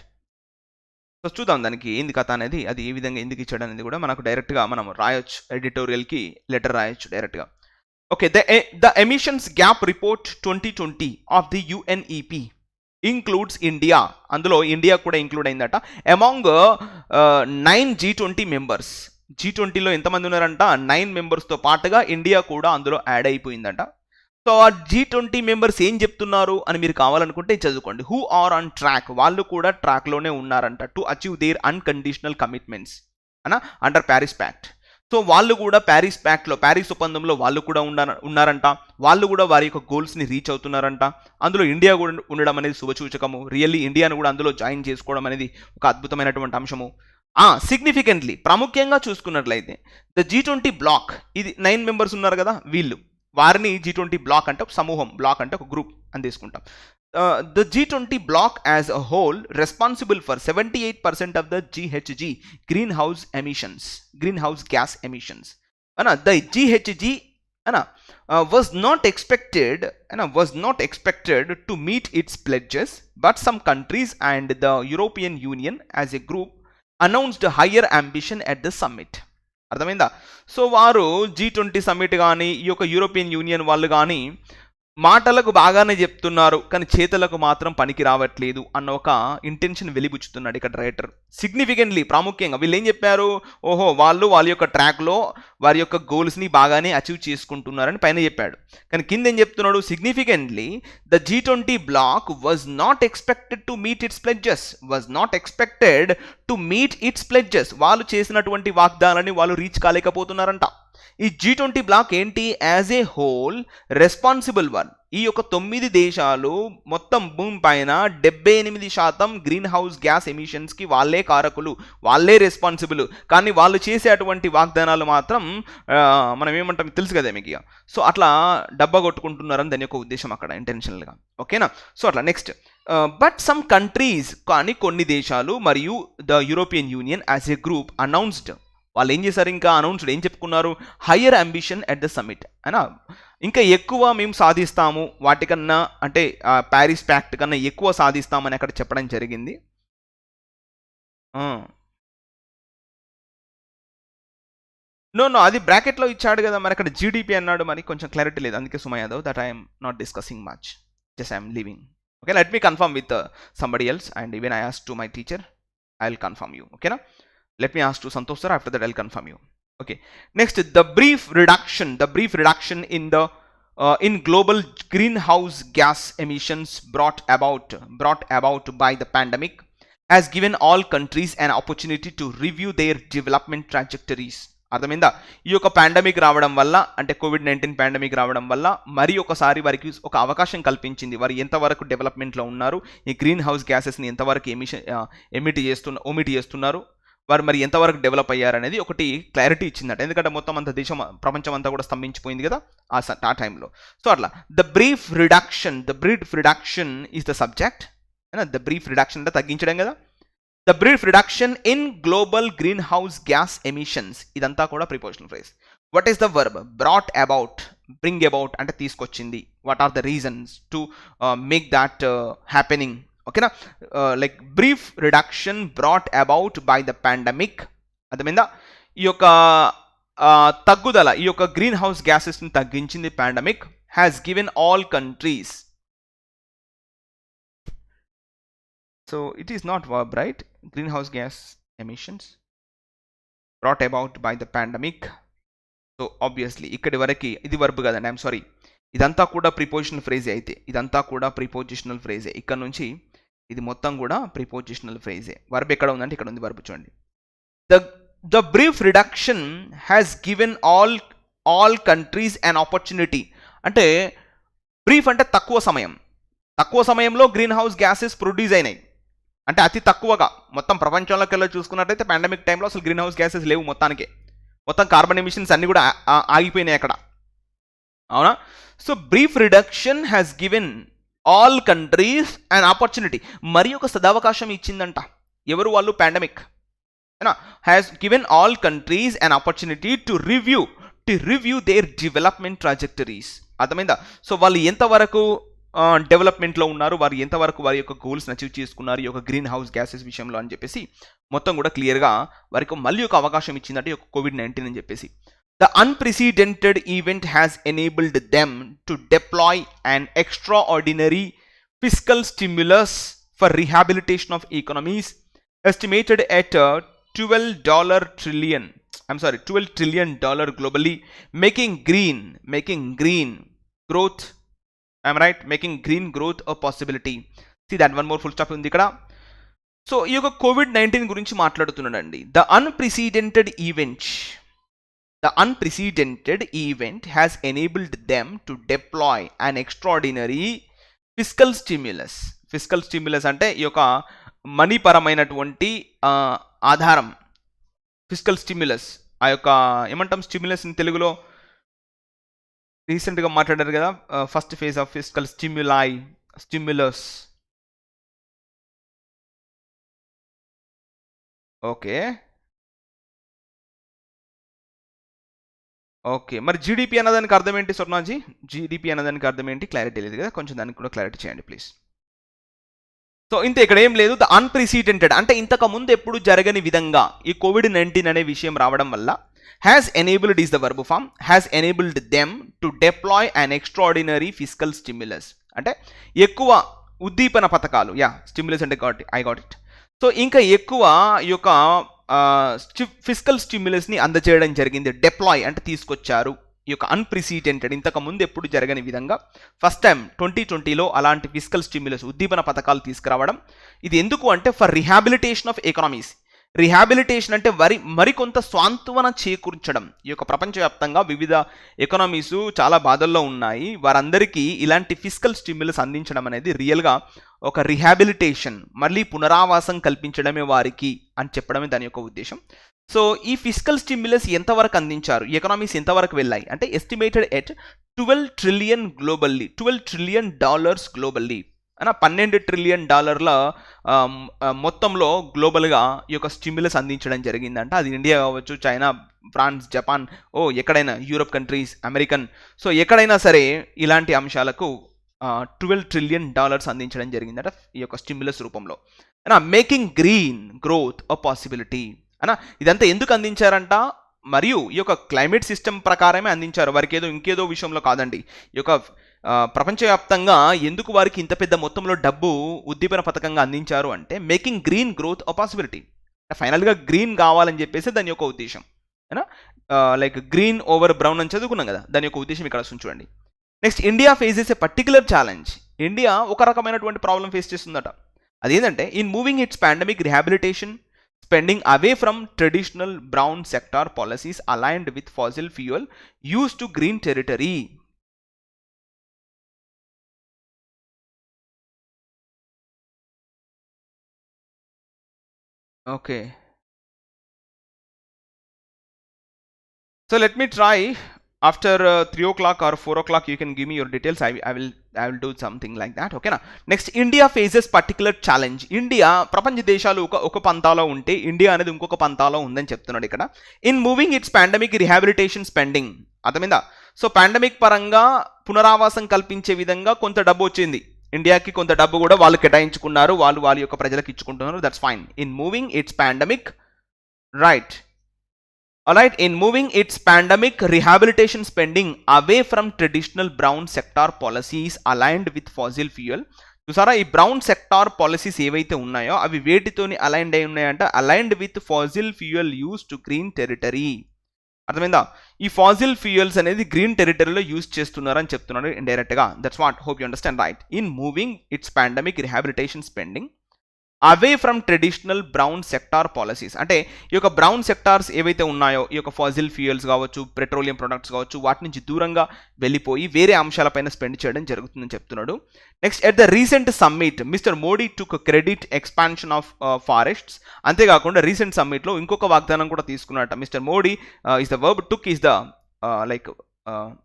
సో చూద్దాం దానికి ఏంది కథ అనేది, అది ఏ విధంగా ఎందుకు ఇచ్చాడు అనేది కూడా మనకు డైరెక్ట్గా మనం రాయొచ్చు, ఎడిటోరియల్కి లెటర్ రాయొచ్చు డైరెక్ట్గా. Okay, the emissions gap report 2020 of the UNEP includes India. అందులో ఇండియా కూడా ఇంక్లూడ్ అయిందట. Among 9 G20 members. G20లో ఎంతమంది ఉన్నారంట? 9 మెంబర్స్తో పాటుగా ఇండియా కూడా అందులో యాడ్ అయిపోయిందట. సో ఆ G20 మెంబర్స్ ఏం చెప్తున్నారు అని మీరు కావాలనుకుంటే చదువుకోండి. హూ ఆర్ ఆన్ ట్రాక్, వాళ్ళు కూడా ట్రాక్లోనే ఉన్నారంట. To achieve there unconditional commitments అనా అండర్ ప్యారిస్ ప్యాక్ట్. సో వాళ్ళు కూడా ప్యారిస్ ప్యాక్ట్లో, ప్యారిస్ ఒప్పందంలో వాళ్ళు కూడా ఉన్నారంట. వాళ్ళు కూడా వారి యొక్క గోల్స్ని రీచ్ అవుతున్నారంట. అందులో ఇండియా కూడా ఉండడం అనేది శుభసూచకము. రియల్లీ ఇండియాను కూడా అందులో జాయిన్ చేసుకోవడం అనేది ఒక అద్భుతమైనటువంటి అంశము. సిగ్నిఫికెంట్లీ ప్రాముఖ్యంగా చూసుకున్నట్లయితే ద G20 బ్లాక్, ఇది 9 మెంబర్స్ ఉన్నారు కదా, వీళ్ళు వారిని G20 బ్లాక్ అంటే ఒక సమూహం, బ్లాక్ అంటే ఒక గ్రూప్ అని తీసుకుంటాం. The G20 bloc as a whole responsible for 78% of the GHG green house gas emissions. The GHG was not expected to meet its pledges, but some countries and the European Union as a group announced higher ambition at the summit. అర్థమైందా? So వారు G20 summit కానీ ఈ యొక్క European union వాళ్ళు కానీ మాటలకు బాగానే చెప్తున్నారు కానీ చేతలకు మాత్రం పనికి రావట్లేదు అన్న ఒక ఇంటెన్షన్ వెలిబుచ్చుతున్నాడు ఇక్కడ రైటర్. సిగ్నిఫికెంట్లీ, ప్రాముఖ్యంగా వీళ్ళు ఏం చెప్పారు, ఓహో వాళ్ళ యొక్క ట్రాక్లో వారి యొక్క గోల్స్ని బాగానే అచీవ్ చేసుకుంటున్నారని పైన చెప్పాడు. కానీ కింద ఏం చెప్తున్నాడు, significantly the G20 bloc was not expected to meet its pledges వాళ్ళు చేసినటువంటి వాగ్దానాన్ని వాళ్ళు రీచ్ కాలేకపోతున్నారంట. ఈ G20 బ్లాక్ ఏంటి, as a whole responsible one. ఈ యొక్క 9 దేశాలు మొత్తం భూమి పైన 78% గ్రీన్ హౌస్ గ్యాస్ ఎమిషన్స్కి వాళ్ళే కారకులు, వాళ్ళే రెస్పాన్సిబుల్. కానీ వాళ్ళు చేసేటువంటి వాగ్దానాలు మాత్రం మనం ఏమంటాం తెలుసు కదా మీకు. సో అట్లా డబ్బా కొట్టుకుంటున్నారని దాని యొక్క ఉద్దేశం అక్కడ ఇంటెన్షనల్గా. ఓకేనా. సో అట్లా నెక్స్ట్, బట్ సమ్ కంట్రీస్, కానీ కొన్ని దేశాలు మరియు the European union as a group announced, వాళ్ళు ఏం చేశారు, ఇంకా అనౌన్స్డ్ ఏం చెప్పుకున్నారు, higher ambition at the summit అయినా, ఇంకా ఎక్కువ మేము సాధిస్తాము వాటికన్నా, అంటే ప్యారిస్ ప్యాక్ట్ కన్నా ఎక్కువ సాధిస్తామని అక్కడ చెప్పడం జరిగింది. నో అది బ్రాకెట్లో ఇచ్చాడు కదా, మరి అక్కడ జీడిపి అన్నాడు, మరి కొంచెం క్లారిటీ లేదు, అందుకే Suma Yadav that I'm not discussing much, just I'm leaving. Okay, let me confirm with somebody else and even I ask to my teacher, I will confirm you. ఓకేనా. Let me ask to Santosh sir, after that I'll confirm you. Okay, next, the brief reduction in global greenhouse gas emissions brought about by the pandemic has given all countries an opportunity to review their development trajectories. అర్థమైందా, ఈ యొక్క pandemic రావడం వల్ల, అంటే COVID-19 pandemic రావడం వల్ల మరి ఒకసారి వారికి ఒక అవకాశం కల్పించింది, వారు ఎంతవరకు డెవలప్మెంట్లో ఉన్నారు, ఈ గ్రీన్ హౌస్ గ్యాసెస్ని ఎంతవరకు ఎమిట్ చేస్తున్నారు, వారు మరి ఎంతవరకు డెవలప్ అయ్యారనేది ఒకటి క్లారిటీ ఇచ్చిందట. ఎందుకంటే మొత్తం అంత దేశం, ప్రపంచం అంతా కూడా స్తంభించిపోయింది కదా ఆ టైంలో. సో అట్లా the brief reduction is the subject. The brief reduction అంటే తగ్గించడం కదా. The brief reduction in global green house gas emissions, ఇదంతా కూడా prepositional phrase. What is the verb, brought about, bring about అంటే తీసుకొచ్చింది. What are the reasons to make that happening. ఓకేనా, like brief reduction brought about by the pandemic. అర్థమైందా, ఈ యొక్క తగ్గుదల, ఈ యొక్క గ్రీన్ హౌస్ గ్యాసెస్ని తగ్గించింది pandemic. Has given all countries. So it is not verb, right? Green house gas emissions brought about by the pandemic. So obviously ఇక్కడి వరకు ఇది వర్బ్ కదండి, ఐఎమ్ సారీ, ఇదంతా కూడా ప్రిపోజిషనల్ ఫ్రేజే. అయితే ఇదంతా కూడా ప్రిపోజిషనల్ ఫ్రేజే. ఇక్కడ నుంచి ఇది మొత్తం కూడా ప్రిపోజిషనల్ ఫ్రేజే. వర్బ్ ఎక్కడ ఉందంటే ఇక్కడ ఉంది వర్బ్, చూడండి. The brief reduction has given all countries an opportunity. అంటే బ్రీఫ్ అంటే తక్కువ సమయంలో గ్రీన్ హౌస్ గ్యాసెస్ ప్రొడ్యూస్ అయినాయి. అంటే అతి తక్కువగా మొత్తం ప్రపంచంలోకి వెళ్ళి చూసుకున్నట్టయితే పాండమిక్ టైంలో అసలు గ్రీన్ హౌస్ గ్యాసెస్ లేవు మొత్తానికి. మొత్తం కార్బన్ ఎమిషన్స్ అన్ని కూడా ఆగిపోయినాయి అక్కడ, అవునా? So brief reduction has given all countries and opportunity, మరి ఒక సదవకాశం ఇచ్చిందంట. ఎవరు వాళ్ళు? Pandemic. Has given all countries and opportunity to review their development trajectories. అర్థమైందా? సో వాళ్ళు ఎంతవరకు డెవలప్మెంట్లో ఉన్నారు, వారు ఎంతవరకు వారి యొక్క గోల్స్ని అచీవ్ చేసుకున్నారు ఈ యొక్క గ్రీన్ హౌస్ గ్యాసెస్ విషయంలో అని చెప్పేసి మొత్తం కూడా క్లియర్గా వారికి మళ్ళీ ఒక అవకాశం ఇచ్చిందంటే ఈ యొక్క కోవిడ్-19 అని చెప్పేసి. The unprecedented event has enabled them to deploy an extraordinary fiscal stimulus for rehabilitation of economies estimated at $12 trillion globally, making green growth, I'm right, making green growth a possibility. See that one more full stop ఉంది ఇక్కడ. So ఈ యొక్క COVID-19 గురించి మాట్లాడుతున్నాడండి. The unprecedented event has enabled them to deploy an extraordinary fiscal stimulus. Fiscal stimulus అంటే ఈ యొక్క money పరమైనటువంటి ఆధారం. ఫిస్కల్ స్టిమ్యులస్, ఆ యొక్క ఏమంటాం స్టిమ్యులస్ ఇన్ తెలుగులో? రీసెంట్గా మాట్లాడారు కదా, first phase of fiscal stimulus. Okay, మరి జీడిపి అన్నదానికి అర్థం ఏంటి స్వర్ణాజీ? జీడిపి అన్నదానికి అర్థం ఏంటి? క్లారిటీ లేదు కదా, కొంచెం దానికి కూడా క్లారిటీ చేయండి ప్లీజ్. సో ఇంత ఇక్కడ ఏం లేదు. ద అన్ప్రెసిడెంటెడ్ అంటే ఇంతకు ముందు ఎప్పుడు జరగని విధంగా ఈ కోవిడ్-19 అనే విషయం రావడం వల్ల has enabled is the verb form. Has enabled them to deploy an extraordinary fiscal stimulus. అంటే ఎక్కువ ఉద్దీపన పథకాలు, స్టిమ్యులస్ అంటే ఐ గాట్ ఇట్. సో ఇంకా ఎక్కువ ఈ యొక్క ఫిస్కల్ స్టిమ్యులస్ని అందజేయడం జరిగింది. డిప్లాయ్ అంటే తీసుకొచ్చారు. ఈ యొక్క అన్ప్రెసిడెంటెడ్, ఇంతకు ముందు ఎప్పుడు జరగని విధంగా ఫస్ట్ టైం 2020లో అలాంటి ఫిస్కల్ స్టిమ్యులస్ ఉద్దీపన పథకాలు తీసుకురావడం. ఇది ఎందుకు అంటే for rehabilitation of economies. Rehabilitation అంటే మరికొంత స్వాంతవన చేకూర్చడం. ఈ యొక్క ప్రపంచవ్యాప్తంగా వివిధ ఎకనామీస్ చాలా బాధల్లో ఉన్నాయి, వారందరికీ ఇలాంటి ఫిస్కల్ స్టిమ్యులస్ అందించడం అనేది రియల్గా ఒక రిహాబిలిటేషన్, మళ్ళీ పునరావాసం కల్పించడమే వారికి అని చెప్పడమే దాని యొక్క ఉద్దేశం. సో ఈ ఫిస్కల్ స్టిమ్యులస్ ఎంతవరకు అందించారు, ఎకనామీస్ ఎంతవరకు వెళ్ళాయి అంటే estimated at $12 trillion globally, $12 trillion globally అన్న $12 trillion మొత్తంలో గ్లోబల్గా ఈ యొక్క స్టిమ్యులస్ అందించడం జరిగిందంట. అది ఇండియా కావచ్చు, చైనా, ఫ్రాన్స్, జపాన్, ఎక్కడైనా యూరోప్ కంట్రీస్, అమెరికన్, సో ఎక్కడైనా సరే ఇలాంటి అంశాలకు $12 trillion అందించడం జరిగిందట ఈ యొక్క స్టిమ్యులస్ రూపంలో. Making green growth a possibility అన్న ఇదంతా ఎందుకు అందించారంట, మరియు ఈ యొక్క క్లైమేట్ సిస్టమ్ ప్రకారమే అందించారు, వారికి ఏదో ఇంకేదో విషయంలో కాదండి. ఈ యొక్క ప్రపంచవ్యాప్తంగా ఎందుకు వారికి ఇంత పెద్ద మొత్తంలో డబ్బు ఉద్దీపన పథకంగా అందించారు అంటే making green growth a possibility. ఫైనల్గా గ్రీన్ కావాలని చెప్పేసి దాని యొక్క ఉద్దేశం. లైక్ గ్రీన్ ఓవర్ బ్రౌన్ అని చదువుకున్నాం కదా, దాని యొక్క ఉద్దేశం ఇక్కడ చూడండి. నెక్స్ట్, ఇండియా ఫేసెస్ ఏ పర్టికులర్ ఛాలెంజ్. ఇండియా ఒక రకమైనటువంటి ప్రాబ్లం ఫేస్ చేస్తుందట. అదేంటంటే in moving its pandemic rehabilitation spending away from traditional brown sector policies aligned with fossil fuel used to green territory. Okay, so let me try. After 3 o'clock or 4 o'clock you can give me your details. I will do something like that. Okay na. Next, India faces particular challenge. India ప్రపంచ దేశాలు ఒక పంతాలో ఉంటే India అనేది ఇంకొక పంతాలో ఉందని చెప్తున్నాడు ఇక్కడ. In moving its pandemic rehabilitation spending, అర్థమైందా? సో పాండమిక్ పరంగా పునరావాసం కల్పించే విధంగా కొంత డబ్బు వచ్చింది ఇండియాకి, కొంత డబ్బు కూడా వాళ్ళు కేటాయించుకున్నారు, వాళ్ళ యొక్క ప్రజలకు ఇచ్చుకుంటున్నారు. That's fine. In moving its pandemic, right, alright, in moving its pandemic rehabilitation spending away from traditional brown sector policies aligned with fossil fuel. చూసారా, ఈ బ్రౌన్ సెక్టార్ పాలసీస్ ఏవైతే ఉన్నాయో అవి వేటితోని అలైన్డ్ అయి ఉన్నాయంటే aligned with Faasil fuel use to green territory. అర్థమైందా? ఈ fossil fuels అనేది గ్రీన్ టెరిటరీలో యూజ్ చేస్తున్నారని చెప్తున్నాడు ఇండైరెక్ట్ గా. That's what, hope you understand, right. In moving its pandemic rehabilitation spending away from traditional brown sector policies, అంటే ఈ యొక్క బ్రౌన్ సెక్టార్స్ ఏవైతే ఉన్నాయో ఈ యొక్క ఫాజిల్ ఫ్యూయల్స్ కావచ్చు, పెట్రోలియం ప్రొడక్ట్స్ కావచ్చు, వాటి నుంచి దూరంగా వెళ్ళిపోయి వేరే అంశాలపైన స్పెండ్ చేయడం జరుగుతుందని చెప్తున్నాడు. Next, at the recent summit mister Modi took credit expansion of forests. అంతేకాకుండా రీసెంట్ సమ్మిట్లో ఇంకొక వాగ్దానం కూడా తీసుకున్నట్ట. Mister Modi is the verb, took is the like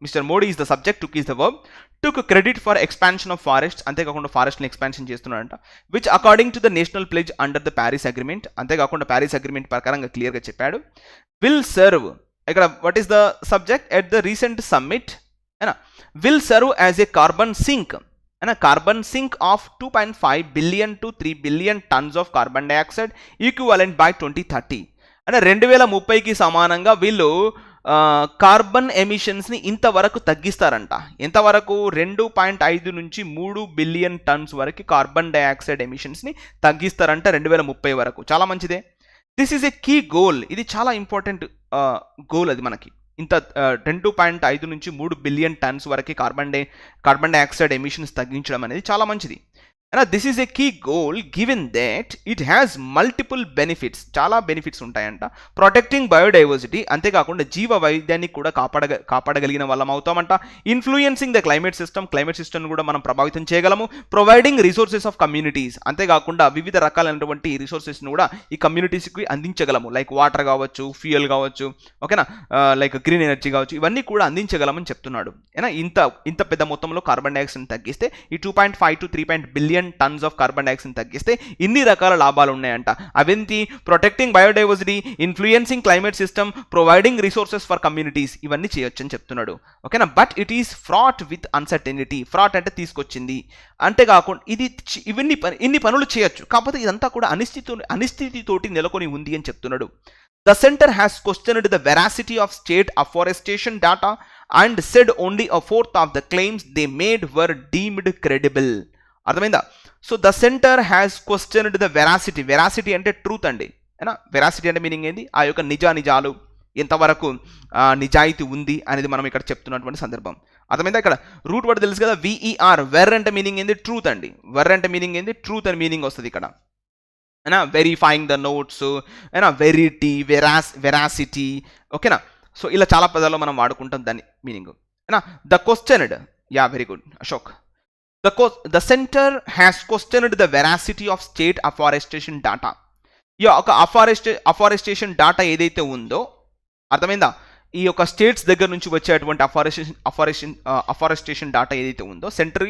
mister Modi is the subject, took is the verb, took credit for expansion of forests. అంతేకాకుండా ఫారెస్ట్ని expansion చేస్తున్నాడంట. Which according to the national pledge under the Paris agreement. అంతేకాకుండా Paris agreement ప్రకారంగా క్లియర్గా చెప్పాడు. Will serve, ఇక్కడ what is the subject, at the recent summit will serve as a carbon sync, carbon sync of 2.5 billion to 3 billion tons of carbon dioxide equivalent by 2030. అంటే 2030కి సమానంగా వీళ్ళు carbon ఎమిషన్స్ని ఇంతవరకు తగ్గిస్తారంట. ఎంతవరకు? 2.5 నుంచి 3 బిలియన్ టన్స్ వరకు carbon dioxide ఎమిషన్స్ని తగ్గిస్తారంట 2030 వరకు. చాలా మంచిదే. This is a key goal. ఇది చాలా ఇంపార్టెంట్ గోల్. అది మనకి ఇంత 2.5 నుంచి 3 బిలియన్ టన్స్ వరకు కార్బన్ డైఆక్సైడ్ ఎమిషన్స్ తగ్గించడం అనేది చాలా మంచిది. This is a key goal given that it has multiple benefits. చాలా బెనిఫిట్స్ ఉంటాయంట. ప్రొటెక్టింగ్ బయోడైవర్సిటీ, అంతేకాకుండా జీవ వైవిధ్యాన్ని కూడా కాపాడగలిగిన వాళ్ళం అవుతామంట. ఇన్ఫ్లుయెన్సింగ్ ద క్లైమేట్ సిస్టమ్ కూడా మనం ప్రభావితం చేయగలము. ప్రొవైడింగ్ రిసోర్సెస్ ఆఫ్ కమ్యూనిటీస్, అంతేకాకుండా వివిధ రకాలైనటువంటి రిసోర్సెస్ని కూడా ఈ కమ్యూనిటీస్కి అందించగలము. లైక్ వాటర్ కావచ్చు, ఫ్యూయల్ కావచ్చు, ఓకేనా, లైక్ గ్రీన్ ఎనర్జీ కావచ్చు, ఇవన్నీ కూడా అందించగలమని చెప్తున్నాడు. ఇంత పెద్ద మొత్తంలో కార్బన్ డైఆక్సైడ్ తగ్గిస్తే ఈ 2.5 to 3 billion tons of carbon dioxide తగ్గిస్తే ఇన్ని రకాల లాభాలు ఉన్నాయంట. అవేంటి? Protecting biodiversity, influencing climate system, providing resources for communities, ఇవన్నీ చేయొచ్చు అని చెప్తున్నాడు. ఓకేనా. But it is fraught with uncertainty. Fraught అంటే తీసుకొచ్చింది. అంతేకాకుండా ఇది ఇన్ని పనులు చేయొచ్చు, కాకపోతే ఇదంతా కూడా అనిశ్చితితోటి నెలకొని ఉంది అని చెప్తున్నాడు. The center has questioned the veracity of state afforestation data and said only a fourth of the claims they made were deemed credible. అర్థమైందా? So the centre has questioned the veracity అంటే ట్రూత్ అండి. ఏనా? Veracity అంటే meaning ఏంది? ఆ యొక్క నిజాలు ఎంతవరకు నిజాయితీ ఉంది అనేది మనం ఇక్కడ చెప్తున్నటువంటి సందర్భం. అర్థమైందా? ఇక్కడ రూట్ వర్డ్ తెలుసు కదా, విఈఆర్. వెర్ అంటే మీనింగ్ ఏంది? ట్రూత్ అండి. వెర్ అంటే మీనింగ్ ఏంది? ట్రూత్ అని మీనింగ్ వస్తుంది ఇక్కడ. ఏనా? వెరిఫైయింగ్ ద నోట్స్, ఏనా? వెరిటీ, వెరాసిటీ. ఓకేనా? సో ఇలా చాలా పదాల్లో మనం వాడుకుంటాం దాని మీనింగ్. ఏనా? The questioned, yeah very good Ashok. The centre has questioned the veracity of state afforestation data. ఈ యొక్క అఫారెస్టేషన్ డాటా ఏదైతే ఉందో, అర్థమైందా? ఈ యొక్క స్టేట్స్ దగ్గర నుంచి వచ్చేటువంటి అఫారెస్టేషన్ డాటా ఏదైతే ఉందో, సెంటర్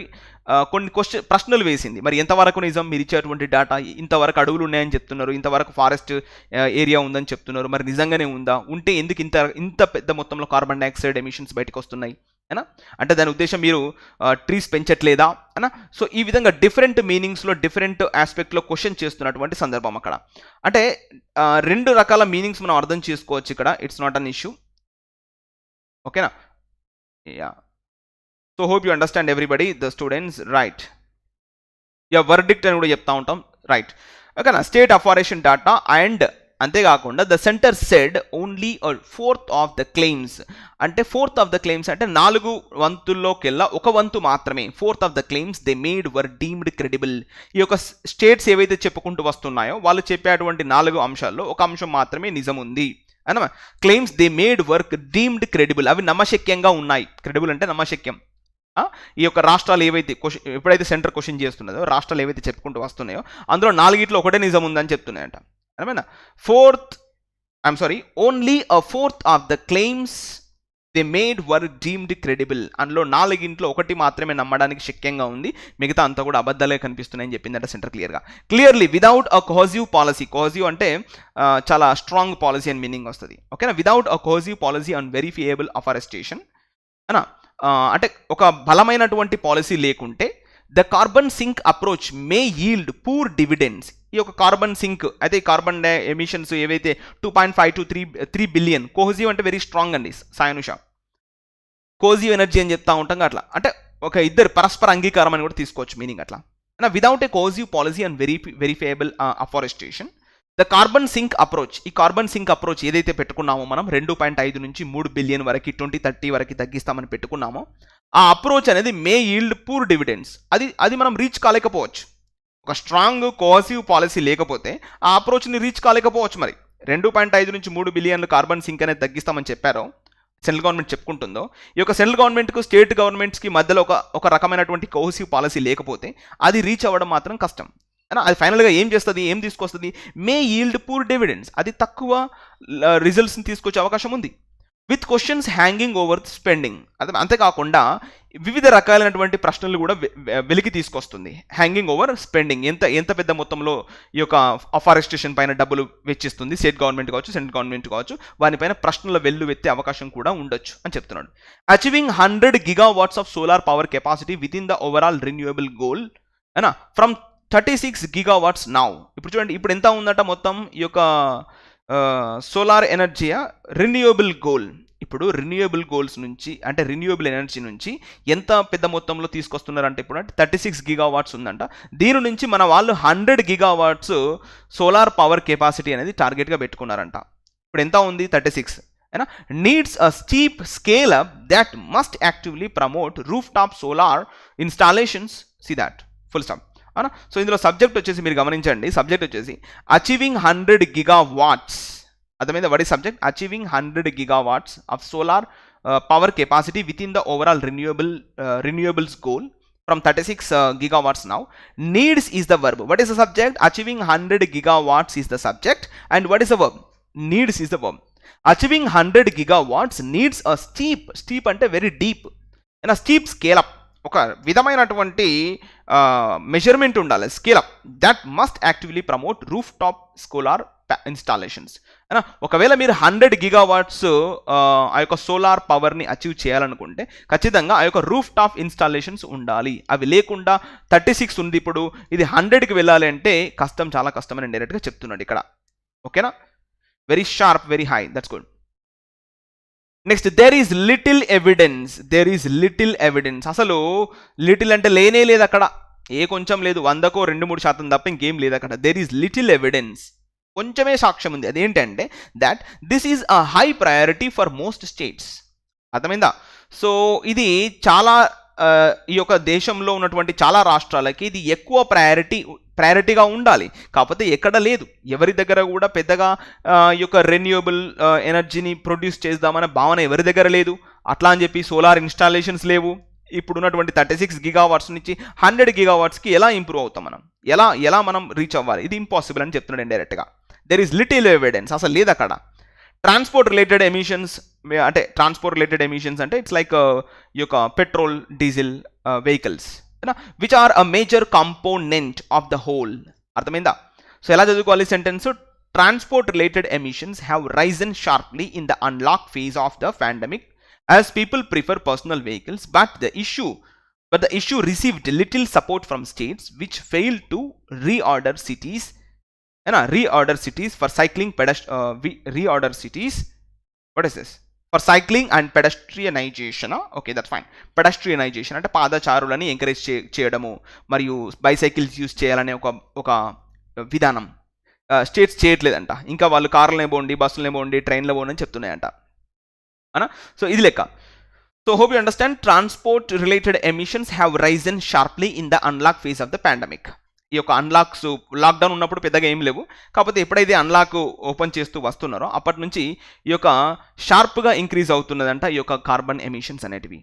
కొన్ని ప్రశ్నలు వేసింది. మరి ఎంతవరకు నిజం మీరు ఇచ్చేటువంటి డాటా? ఇంతవరకు అడవులు ఉన్నాయని చెప్తున్నారు, ఇంతవరకు ఫారెస్ట్ ఏరియా ఉందని చెప్తున్నారు, మరి నిజంగానే ఉందా? ఉంటే ఎందుకు ఇంత పెద్ద మొత్తంలో కార్బన్ డైఆక్సైడ్ ఎమిషన్స్ బయటకు వస్తున్నాయి? అయినా అంటే దాని ఉద్దేశం మీరు ట్రీస్ పెంచట్లేదా అనా? సో ఈ విధంగా డిఫరెంట్ మీనింగ్స్లో డిఫరెంట్ ఆస్పెక్ట్లో క్వశ్చన్ చేస్తున్నటువంటి సందర్భం అక్కడ. అంటే రెండు రకాల మీనింగ్స్ మనం అర్థం చేసుకోవచ్చు ఇక్కడ. It's not an issue. ఓకేనా? Yeah. So hope you understand everybody, the students, right? Yeah, verdict అని కూడా చెప్తా ఉంటాం, రైట్? ఓకేనా? స్టేట్ అఫారెస్టేషన్ డాటా అండ్ అంతేకాకుండా the centre said only fourth of the claims. అంటే ఫోర్త్ ఆఫ్ ద క్లెయిమ్స్ అంటే 4 వంతుల్లోకెల్లా 1 వంతు మాత్రమే. Fourth of the claims they made were deemed credible. ఈ యొక్క స్టేట్స్ ఏవైతే చెప్పుకుంటూ వస్తున్నాయో వాళ్ళు చెప్పేటువంటి 4 అంశాల్లో 1 అంశం మాత్రమే నిజం ఉంది అన్న. Claims they made work deemed credible, అవి నమ్మశక్యంగా ఉన్నాయి. క్రెడిబుల్ అంటే నమ్మశక్యం. ఈ యొక్క రాష్ట్రాలు ఏవైతే ఎప్పుడైతే సెంటర్ క్వశ్చన్ చేస్తున్నదో, రాష్ట్రాలు ఏవైతే చెప్పుకుంటూ వస్తున్నాయో అందులో 4 ఒకటే నిజం ఉందని చెప్తున్నాయంట. అర్థమైనా? Only a fourth of the claims they made were deemed credible. అందులో 4 ఒకటి మాత్రమే నమ్మడానికి శక్యంగా ఉంది, మిగతా అంతా కూడా అబద్ధాలే కనిపిస్తున్నాయని చెప్పిందంట centre clearly. Without a cohesive policy, cohesive అంటే చాలా స్ట్రాంగ్ పాలసీ అని మీనింగ్ వస్తుంది. ఓకేనా? Without a cohesive policy on verifiable afforestation అనా, అంటే ఒక బలమైనటువంటి పాలసీ లేకుంటే the carbon sink approach may yield poor dividends. ఈ యొక్క కార్బన్ సింక్ అయితే కార్బన్ ఎమిషన్స్ ఏవైతే 2.5 to 3 బిలియన్. కోహెసివ్ అంటే వెరీ స్ట్రాంగ్ అండి సాయనుష. కోహెసివ్ ఎనర్జీ అని చెప్తా ఉంటాం అట్లా. అంటే ఒక ఇద్దరు పరస్పర అంగీకారం అని కూడా తీసుకోవచ్చు మీనింగ్ అట్లా. Without A cohesive policy and verifiable afforestation the carbon sink approach. ఈ కార్బన్ సింక్ అప్రోచ్ ఏదైతే పెట్టుకున్నామో మనం 2.5 నుంచి 3 బిలియన్ వరకు 2030 వరకు తగ్గిస్తామని పెట్టుకున్నామో, ఆ అప్రోచ్ అనేది మే ఈల్డ్ పూర్ డివిడెండ్స్. అది మనం రీచ్ కాలేకపోవచ్చు. ఒక స్ట్రాంగ్ కోహెసివ్ పాలసీ లేకపోతే ఆ అప్రోచ్ని రీచ్ కాలేకపోవచ్చు. మరి 2.5 నుంచి 3 బిలియన్లు కార్బన్ సింక్ అనేది తగ్గిస్తామని చెప్పారో సెంట్రల్ గవర్నమెంట్ చెప్పుకుంటుందో, ఈ యొక్క సెంట్రల్ గవర్నమెంట్కు స్టేట్ గవర్నమెంట్స్కి మధ్యలో ఒక రకమైనటువంటి కోహెసివ్ పాలసీ లేకపోతే అది రీచ్ అవ్వడం మాత్రం కష్టం. అది ఫైనల్గా ఏం చేస్తుంది, ఏం తీసుకొస్తుంది? మే ఈల్డ్ పూర్ డివిడెండ్స్. అది తక్కువ రిజల్ట్స్ని తీసుకొచ్చే అవకాశం ఉంది. With questions hanging over spending. అంతేకాకుండా వివిధ రకాలైనటువంటి ప్రశ్నలు కూడా వెలికి తీసుకొస్తుంది. హ్యాంగింగ్ ఓవర్ స్పెండింగ్, ఎంత పెద్ద మొత్తంలో ఈ యొక్క అఫారెస్టేషన్ పైన డబ్బులు వెచ్చిస్తుంది స్టేట్ గవర్నమెంట్ కావచ్చు, సెంట్రల్ గవర్నమెంట్ కావచ్చు, వారిపైన ప్రశ్నల వెల్లువెత్తే అవకాశం కూడా ఉండొచ్చు అని చెప్తున్నాడు. Achieving 100 gigawatts of solar power capacity within the overall renewable goal అనా ఫ్రమ్ 36 gigawatts నౌ. ఇప్పుడు చూడండి, ఇప్పుడు ఎంత ఉందట మొత్తం ఈ యొక్క సోలార్ ఎనర్జీ రిన్యూవబుల్ గోల్. ఇప్పుడు రిన్యూవబుల్ గోల్స్ నుంచి అంటే రిన్యూవబుల్ ఎనర్జీ నుంచి ఎంత పెద్ద మొత్తంలో తీసుకొస్తున్నారంటే ఇప్పుడు 36 gigawatts ఉందంట. దీని నుంచి మన వాళ్ళు 100 gigawatts సోలార్ పవర్ కెపాసిటీ అనేది టార్గెట్గా పెట్టుకున్నారంట. ఇప్పుడు ఎంత ఉంది? 36. Needs a steep scale up that must actively promote roof top solar installations. See that full stop. అవునా? సో ఇందులో సబ్జెక్ట్ వచ్చేసి మీరు గమనించండి, సబ్జెక్ట్ వచ్చేసి అచీవింగ్ 100 gigawatts. అర్థమైందా? What is subject? Achieving 100 gigawatts of solar power capacity within the overall renewables goal from 36 gigawatts now. Needs is the verb. What is the subject? Achieving 100 gigawatts is the subject. And what is the verb? Needs is the verb. Achieving 100 gigawatts needs a steep అంటే very deep and a steep scale up. ఒక విధమైనటువంటి measurement ఉండాలి, scale up. That must actively promote roof top solar installations. ఒకవేళ మీరు 100 gigawatts ఆ యొక్క solar పవర్ని achieve చేయాలనుకుంటే ఖచ్చితంగా ఆ యొక్క రూఫ్ టాప్ ఇన్స్టాలేషన్స్ ఉండాలి. అవి లేకుండా 36 ఉంది, ఇప్పుడు ఇది 100కి వెళ్ళాలి అంటే కష్టం, చాలా కష్టం అని డైరెక్ట్గా చెప్తున్నాడు ఇక్కడ. ఓకేనా? Very sharp, very high, that's good. Next there is little evidence. అసలు లిటిల్ అంటే లేనే లేదు అక్కడ, ఏ కొంచెం లేదు, 100కో 2-3% తప్ప ఇంకేం లేదు అక్కడ. దెర్ ఈజ్ లిటిల్ ఎవిడెన్స్, కొంచెమే సాక్ష్యం ఉంది. అదేంటంటే that this is a high priority for most states. అర్థమైందా? సో ఇది చాలా ఈ యొక్క దేశంలో ఉన్నటువంటి చాలా రాష్ట్రాలకి ఇది ఎక్కువ ప్రయారిటీగా ఉండాలి. కాకపోతే ఎక్కడ లేదు, ఎవరి దగ్గర కూడా పెద్దగా ఈ యొక్క రెన్యూవబుల్ ఎనర్జీని ప్రొడ్యూస్ చేద్దామనే భావన ఎవరి దగ్గర లేదు. అట్లా అని చెప్పి సోలార్ ఇన్స్టాలేషన్స్ లేవు. ఇప్పుడున్నటువంటి 36 GW నుంచి 100 GW ఎలా ఇంప్రూవ్ అవుతాం మనం, ఎలా మనం రీచ్ అవ్వాలి, ఇది ఇంపాసిబుల్ అని చెప్తున్నాడు ఇండైరెక్ట్గా. దెర్ ఈజ్ లిటిల్ ఎవిడెన్స్, అసలు లేదు అక్కడ. ట్రాన్స్పోర్ట్ రిలేటెడ్ ఎమిషన్స్ అంటే ఇట్స్ లైక్ ఈ యొక్క petrol diesel vehicles which are a major component of the whole. అర్థమైందా? సో ఎలా చదువుకోవాలి sentence? Transport related emissions have risen sharply in the unlock phase of the pandemic as people prefer personal vehicles, but the issue received little support from states which failed to reorder cities for cycling what is this, for cycling and pedestrianization. Okay, that's fine. Pedestrianization అంటే పాదచారులని encourage చేయడము మరియు bicycles use చేయాలనే ఒక విధానం states చేయట్లేదంట. ఇంకా వాళ్ళు కార్లనే పోండి, బస్సులనే పోండి, ట్రైన్లో పోండి అని చెప్తున్నాయంట. సో ఇది లెక్క. So hope you understand. Transport related emissions have risen sharply in the unlock phase of the pandemic. ఈ యొక్క అన్లాక్స్ లాక్డౌన్ ఉన్నప్పుడు పెద్దగా ఏం లేవు, కాకపోతే ఎప్పుడైతే అన్లాక్ ఓపెన్ చేస్తూ వస్తున్నారో అప్పటి నుంచి ఈ యొక్క షార్ప్గా ఇంక్రీజ్ అవుతున్నదంట ఈ యొక్క కార్బన్ ఎమిషన్స్ అనేటివి.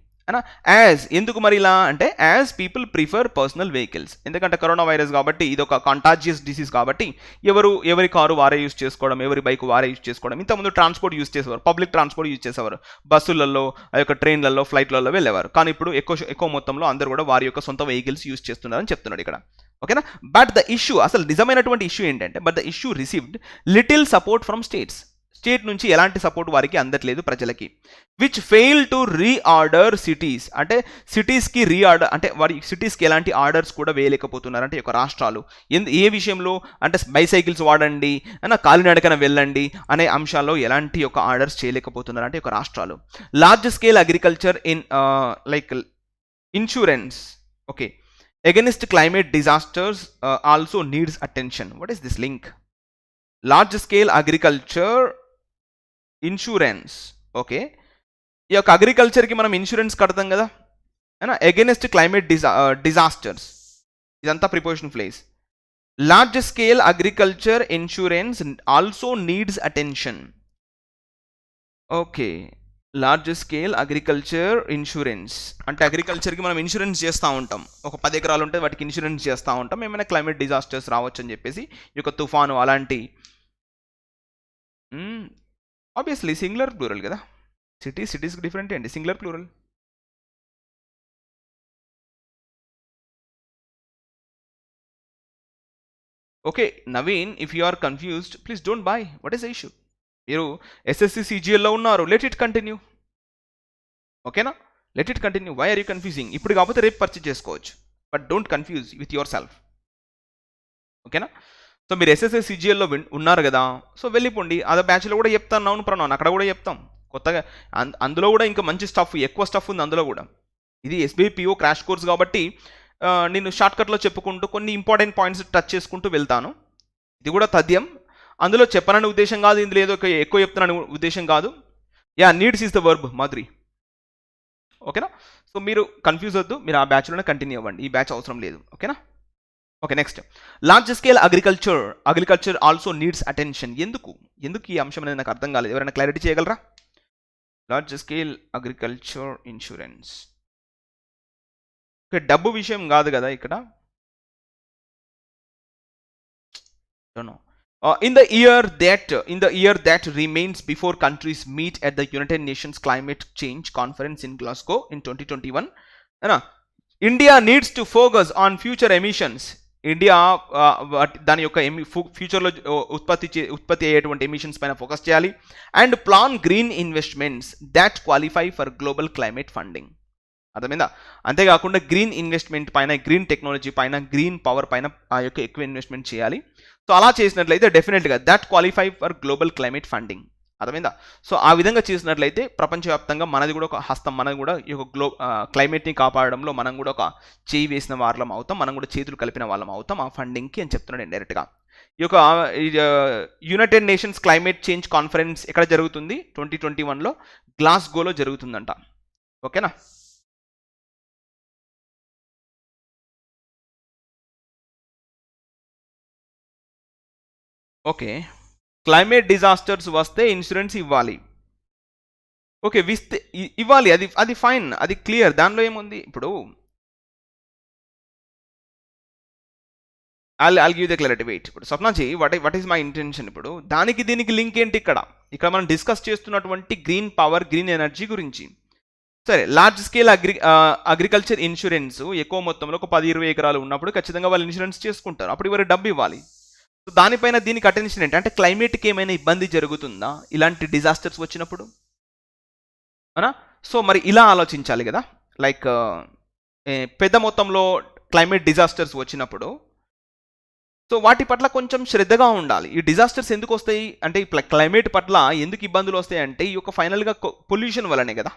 ఎందుకు మరి ఇలా అంటే as people prefer personal vehicles, ఎందుకంటే కరోనా వైరస్ కాబట్టి ఇది ఒక కాంటాజియస్ డిసీజ్ కాబట్టి ఎవరి కారు వారే యూజ్ చేసుకోవడం, ఎవరి బైక్ వారే యూజ్ చేసుకోవడం. ఇంతకుముందు ట్రాన్స్పోర్ట్ యూజ్ చేసేవారు, పబ్లిక్ ట్రాన్స్పోర్ట్ యూజ్ చేసేవారు, బస్సులలో ఆ యొక్క ట్రైన్లలో ఫ్లైట్లలో వెళ్ళేవారు. కానీ ఇప్పుడు ఎక్కువ మొత్తంలో అందరూ కూడా వారి యొక్క సొంత వెహికల్స్ యూజ్ చేస్తున్నారని చెప్తున్నాడు ఇక్కడ. ఓకేనా? బట్ ద ఇష్యూ, అసలు నిజమైనటువంటి ఇష్యూ ఏంటంటే but the issue received little support from state నుంచి ఎలాంటి సపోర్ట్ వారికి అందట్లేదు ప్రజలకి. Which fail to reorder cities, అంటే సిటీస్కి రీఆర్డర్ అంటే వారి సిటీస్కి ఎలాంటి ఆర్డర్స్ కూడా వేయలేకపోతున్నారు. అంటే ఒక రాష్ట్రాలు ఏ విషయంలో అంటే బైసైకిల్స్ వాడండి, కాలినడకన వెళ్ళండి అనే అంశాల్లో ఎలాంటి ఒక ఆర్డర్స్ చేయలేకపోతున్నారు అంటే ఒక రాష్ట్రాలు. Large scale agriculture in like insurance okay against climate disasters also needs attention. What is this link? Large scale agriculture insurance. Okay, ఈ యొక్క అగ్రికల్చర్కి మనం ఇన్సూరెన్స్ కడతాం కదా, అగెనిస్ట్ క్లైమేట్ డిజాస్టర్స్, ఇదంతా preposition phrase. Large scale agriculture insurance also needs attention. Okay, large scale agriculture insurance అంటే అగ్రికల్చర్కి మనం insurance చేస్తూ ఉంటాం. ఒక 10 ఎకరాలు ఉంటే వాటికి ఇన్సూరెన్స్ చేస్తూ ఉంటాం, ఏమైనా క్లైమేట్ డిజాస్టర్స్ రావచ్చు అని చెప్పేసి, ఈ యొక్క తుఫాను అలాంటి. ఆబ్వియస్లీ సింగులర్ ప్లూరల్ కదా, సిటీస్కి డిఫరెంట్ అండి, singular plural. Okay Naveen, if you are confused please don't buy. What is the issue? మీరు SSC CGLలో ఉన్నారు, లెట్ ఇట్ కంటిన్యూ. ఓకేనా, let it continue. Why are you confusing? ఇప్పుడు కాకపోతే రేపు పర్చేజ్ చేసుకోవచ్చు, but don't confuse with yourself. ఓకేనా? So మీరు SSC CGLలో ఉన్నారు కదా, సో వెళ్ళిపోండి. అదే బ్యాచ్లో కూడా చెప్తాను, నౌన్ ప్రొనౌన్ అక్కడ కూడా చెప్తాం కొత్తగా. అందులో కూడా ఇంకా మంచి స్టఫ్, ఎక్కువ స్టఫ్ ఉంది అందులో కూడా. ఇది SBI PO క్రాష్ కోర్స్ కాబట్టి నేను షార్ట్కట్లో చెప్పుకుంటూ కొన్ని ఇంపార్టెంట్ పాయింట్స్ టచ్ చేసుకుంటూ వెళ్తాను. ఇది కూడా తథ్యం, అందులో చెప్పనని ఉద్దేశం కాదు, ఇందులో ఏదో ఎక్కువ చెప్తున్నాను ఉద్దేశం కాదు. నీడ్స్ ఈజ్ ద వర్బ్ మాదిరి. ఓకేనా? సో మీరు కన్ఫ్యూజ్ వద్దు, మీరు ఆ బ్యాచ్లోనే కంటిన్యూ అవ్వండి, ఈ బ్యాచ్ అవసరం లేదు. ఓకేనా? Okay, next large scale agriculture also needs attention. ఎందుకు ఈ అంశం అనేది నాకు అర్థం కాలేదు, ఎవరైనా క్లారిటీ చేయగలరా? Large scale agriculture insurance. Okay, డబ్బు విషయం కాదు కదా ఇక్కడ. In the year that remains before countries meet at the United Nations Climate Change Conference in Glasgow in 2021, India needs to focus on future emissions. India దాని యొక్క ఫ్యూచర్లో ఉత్పత్తి అయ్యేటువంటి ఎమిషన్స్ పైన ఫోకస్ చేయాలి. And plan green investments that qualify for global climate funding. అర్థమైందా? అంతేకాకుండా green investment పైన, గ్రీన్ టెక్నాలజీ పైన, గ్రీన్ పవర్ పైన ఆ యొక్క ఎక్కువ ఇన్వెస్ట్మెంట్ చేయాలి. సో అలా చేసినట్లయితే డెఫినెట్గా that qualify for global climate funding. అర్థమైందా? సో ఆ విధంగా చేసినట్లయితే ప్రపంచవ్యాప్తంగా మనది కూడా ఒక హస్తం, మనది కూడా ఈ యొక్క క్లైమేట్ని కాపాడడంలో మనం కూడా ఒక చేయి వేసిన వాళ్ళం అవుతాం, మనం కూడా చేతులు కలిపిన వాళ్ళం అవుతాం ఆ ఫండింగ్కి అని చెప్తున్నాడు ఇండైరెక్ట్గా. ఈ యొక్క United nations climate change conference ఎక్కడ జరుగుతుంది? 2021లో గ్లాస్గోలో జరుగుతుందంట. ఓకేనా? ఓకే, క్లైమేట్ డిజాస్టర్స్ వస్తే ఇన్సూరెన్స్ ఇవ్వాలి. ఓకే, ఇవ్వాలి, అది అది ఫైన్, అది క్లియర్, దానిలో ఏముంది. ఇప్పుడు I'll give the clarity. Wait, ఇప్పుడు స్వప్నాజీ, వాట్ ఈస్ మై ఇంటెన్షన్, ఇప్పుడు దానికి దీనికి లింక్ ఏంటి? ఇక్కడ మనం డిస్కస్ చేస్తున్నటువంటి గ్రీన్ పవర్, గ్రీన్ ఎనర్జీ గురించి. సరే, లార్జ్ స్కేల్ అగ్రికల్చర్ ఇన్సూరెన్స్ ఎక్కువ మొత్తంలో ఒక 10-20 ఎకరాలు ఉన్నప్పుడు ఖచ్చితంగా వాళ్ళు ఇన్సూరెన్స్ చేసుకుంటారు, అప్పుడు ఎవరు డబ్బు ఇవ్వాలి. సో దానిపైన దీనికి అటెన్షన్ ఏంటి అంటే, క్లైమేట్కి ఏమైనా ఇబ్బంది జరుగుతుందా ఇలాంటి డిజాస్టర్స్ వచ్చినప్పుడు అనా? సో మరి ఇలా ఆలోచించాలి కదా, లైక్ పెద్ద మొత్తంలో క్లైమేట్ డిజాస్టర్స్ వచ్చినప్పుడు సో వాటి పట్ల కొంచెం శ్రద్ధగా ఉండాలి. ఈ డిజాస్టర్స్ ఎందుకు వస్తాయి అంటే, క్లైమేట్ పట్ల ఎందుకు ఇబ్బందులు వస్తాయి అంటే, ఈ యొక్క ఫైనల్గా పొల్యూషన్ వల్లనే కదా.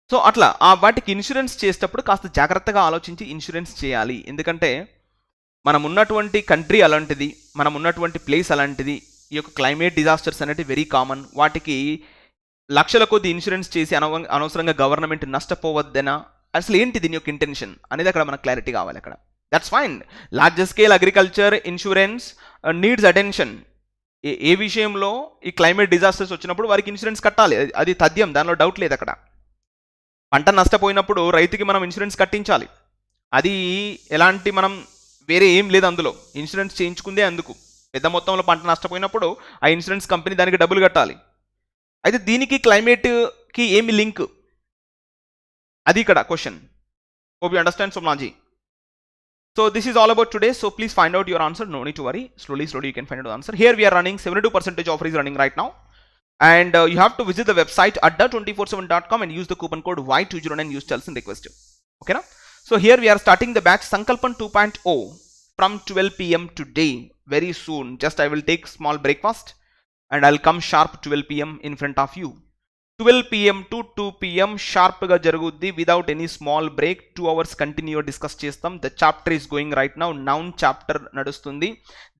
సో అట్లా వాటికి ఇన్సూరెన్స్ చేసేటప్పుడు కాస్త జాగ్రత్తగా ఆలోచించి ఇన్సూరెన్స్ చేయాలి. ఎందుకంటే మనం ఉన్నటువంటి కంట్రీ అలాంటిది, మనం ఉన్నటువంటి ప్లేస్ అలాంటిది, ఈ యొక్క క్లైమేట్ డిజాస్టర్స్ అనేవి వెరీ కామన్. వాటికి లక్షల కొద్ది ఇన్సూరెన్స్ చేసి అనవసరంగా గవర్నమెంట్ నష్టపోవద్దనా, అసలు ఏంటి దీని యొక్క ఇంటెన్షన్ అనేది అక్కడ మనకు క్లారిటీ కావాలి. అక్కడ that's fine. Large scale agriculture insurance needs attention. ఏ విషయంలో ఈ క్లైమేట్ డిజాస్టర్స్ వచ్చినప్పుడు వారికి ఇన్సూరెన్స్ కట్టాలి, అది తథ్యం, దానిలో డౌట్ లేదు. అక్కడ పంట నష్టపోయినప్పుడు రైతుకి మనం ఇన్సూరెన్స్ కట్టించాలి, అది ఎలాంటి మనం వేరే ఏం లేదు, అందులో ఇన్సూరెన్స్ చేయించుకుందే అందుకు. పెద్ద మొత్తంలో పంట నష్టపోయినప్పుడు ఆ ఇన్సూరెన్స్ కంపెనీ దానికి డబ్బులు కట్టాలి. అయితే దీనికి క్లైమేట్కి ఏమి లింక్, అది ఇక్కడ క్వశ్చన్. హోప్ యూ అండర్స్టాండ్ సోమ్నాజీ. So this is all about today. So please find out your answer. No need to worry. Slowly you can find out the answer. Here we are running 72% offer is running right now. And you have to visit the website AddaKaamyaabiKa.com and use the coupon code Y209 and use tells and request. Okay na? So here we are starting the batch Sankalpan 2.0 from 12 p.m. today. Very soon. Just I will take small breakfast and I'll come sharp 12 p.m. in front of you. 12 p.m. to 2 p.m. షార్ప్గా జరుగుద్ది without any small break. 2 hours continue discuss చేస్తాం. The chapter is going right now. Noun chapter నడుస్తుంది,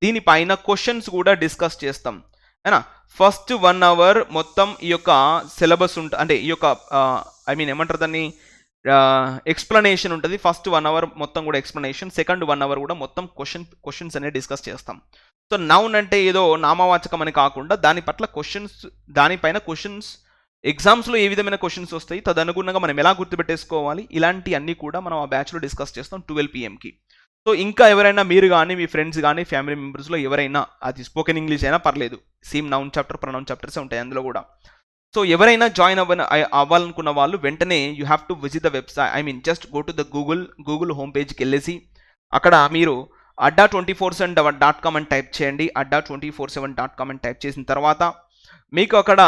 దీనిపైన questions కూడా discuss చేస్తాం. అయినా first 1 hour మొత్తం ఈ యొక్క సిలబస్ అంటే ఈ యొక్క ఏమంటారు దాన్ని, ఎక్స్ప్లెనేషన్ ఉంటుంది. ఫస్ట్ 1 hour మొత్తం కూడా ఎక్స్ప్లెనేషన్, సెకండ్ 1 hour కూడా మొత్తం క్వశ్చన్స్ అనేది డిస్కస్ చేస్తాం. సో నౌన్ అంటే ఏదో నామవాచకం అని కాకుండా దాని పట్ల క్వశ్చన్స్, దానిపైన క్వశ్చన్స్, ఎగ్జామ్స్లో ఏ విధమైన క్వశ్చన్స్ వస్తాయి, తదనుగుణంగా మనం ఎలా గుర్తుపెట్టేసుకోవాలి, ఇలాంటి అన్నీ కూడా మనం ఆ బ్యాచ్లో డిస్కస్ చేస్తాం 12 p.m.కి. సో ఇంకా ఎవరైనా మీరు కానీ మీ ఫ్రెండ్స్ కానీ ఫ్యామిలీ మెంబర్స్లో ఎవరైనా, అది స్పోకెన్ ఇంగ్లీష్ అయినా పర్లేదు, same noun chapter pronoun chapters ఉంటాయి అందులో కూడా. సో ఎవరైనా జాయిన్ అవ్వాలనుకున్న వాళ్ళు వెంటనే you have to visit the website, just go to the Google home పేజ్కి వెళ్ళేసి అక్కడ మీరు adda247.com అని టైప్ చేయండి. adda247.com అని టైప్ చేసిన తర్వాత మీకు అక్కడ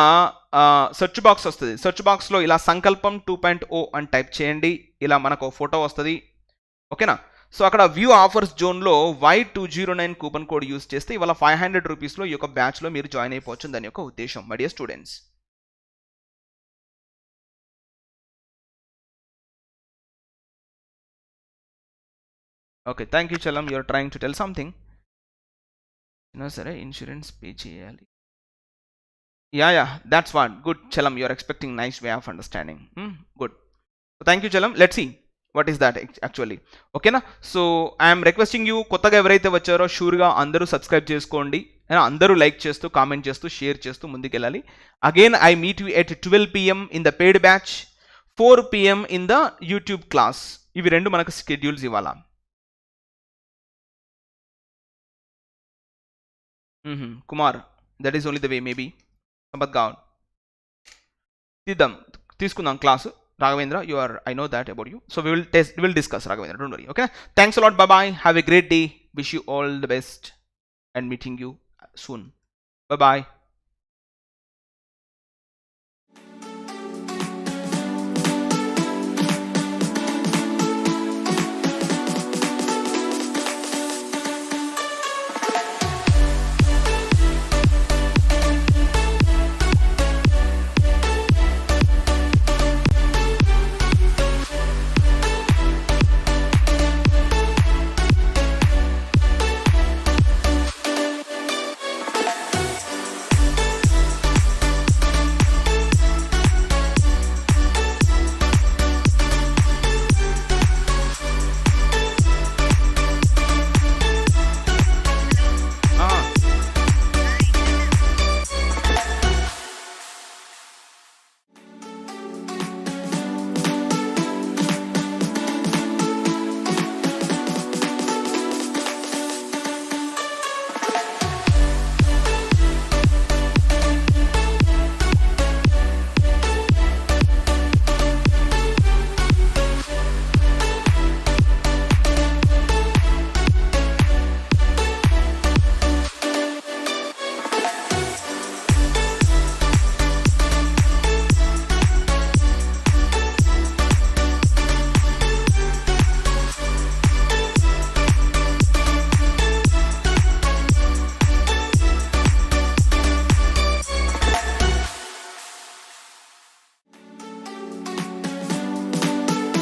సెర్చ్ బాక్స్ వస్తుంది. సెర్చ్ బాక్స్లో ఇలా సంకల్పం 2.0 అని టైప్ చేయండి, ఇలా మనకు ఫోటో వస్తుంది. ఓకేనా? సో అక్కడ వ్యూ ఆఫర్స్ జోన్లో Y209 కూపన్ కోడ్ యూస్ చేస్తే ఇవాళ 500 రూపీస్లో ఈ యొక్క బ్యాచ్లో మీరు జాయిన్ అయిపోవచ్చు, దాని యొక్క ఉద్దేశం my dear students. Okay, thank you Chalam, you're trying to tell something. సరే, ఇన్సూరెన్స్ పే చేయాలి. Yeah, that's what. Good, Chalam. You're expecting nice way of understanding. Good. So thank you, Chalam. Let's see what is that actually. Okay na? So I am requesting you, కొత్తగా ఎవరైతే వచ్చారో షూర్గా అందరూ subscribe చేసుకోండి, అందరూ like చేస్తూ, comment చేస్తూ, share చేస్తూ ముందుకెళ్ళాలి. Again I meet you at 12 p.m. In the paid batch, 4 p.m. In the YouTube class. ఇవి రెండు మనకు షెడ్యూల్స్ ఇవ్వాలా. Kumar, that is only the way maybe. తీసుకుందాం class. Raghavendra, I know that about you. So we will discuss, Raghavendra. Don't worry. Okay. Thanks a lot. Bye bye. Have a great day. Wish you all the best and meeting you soon. Bye bye.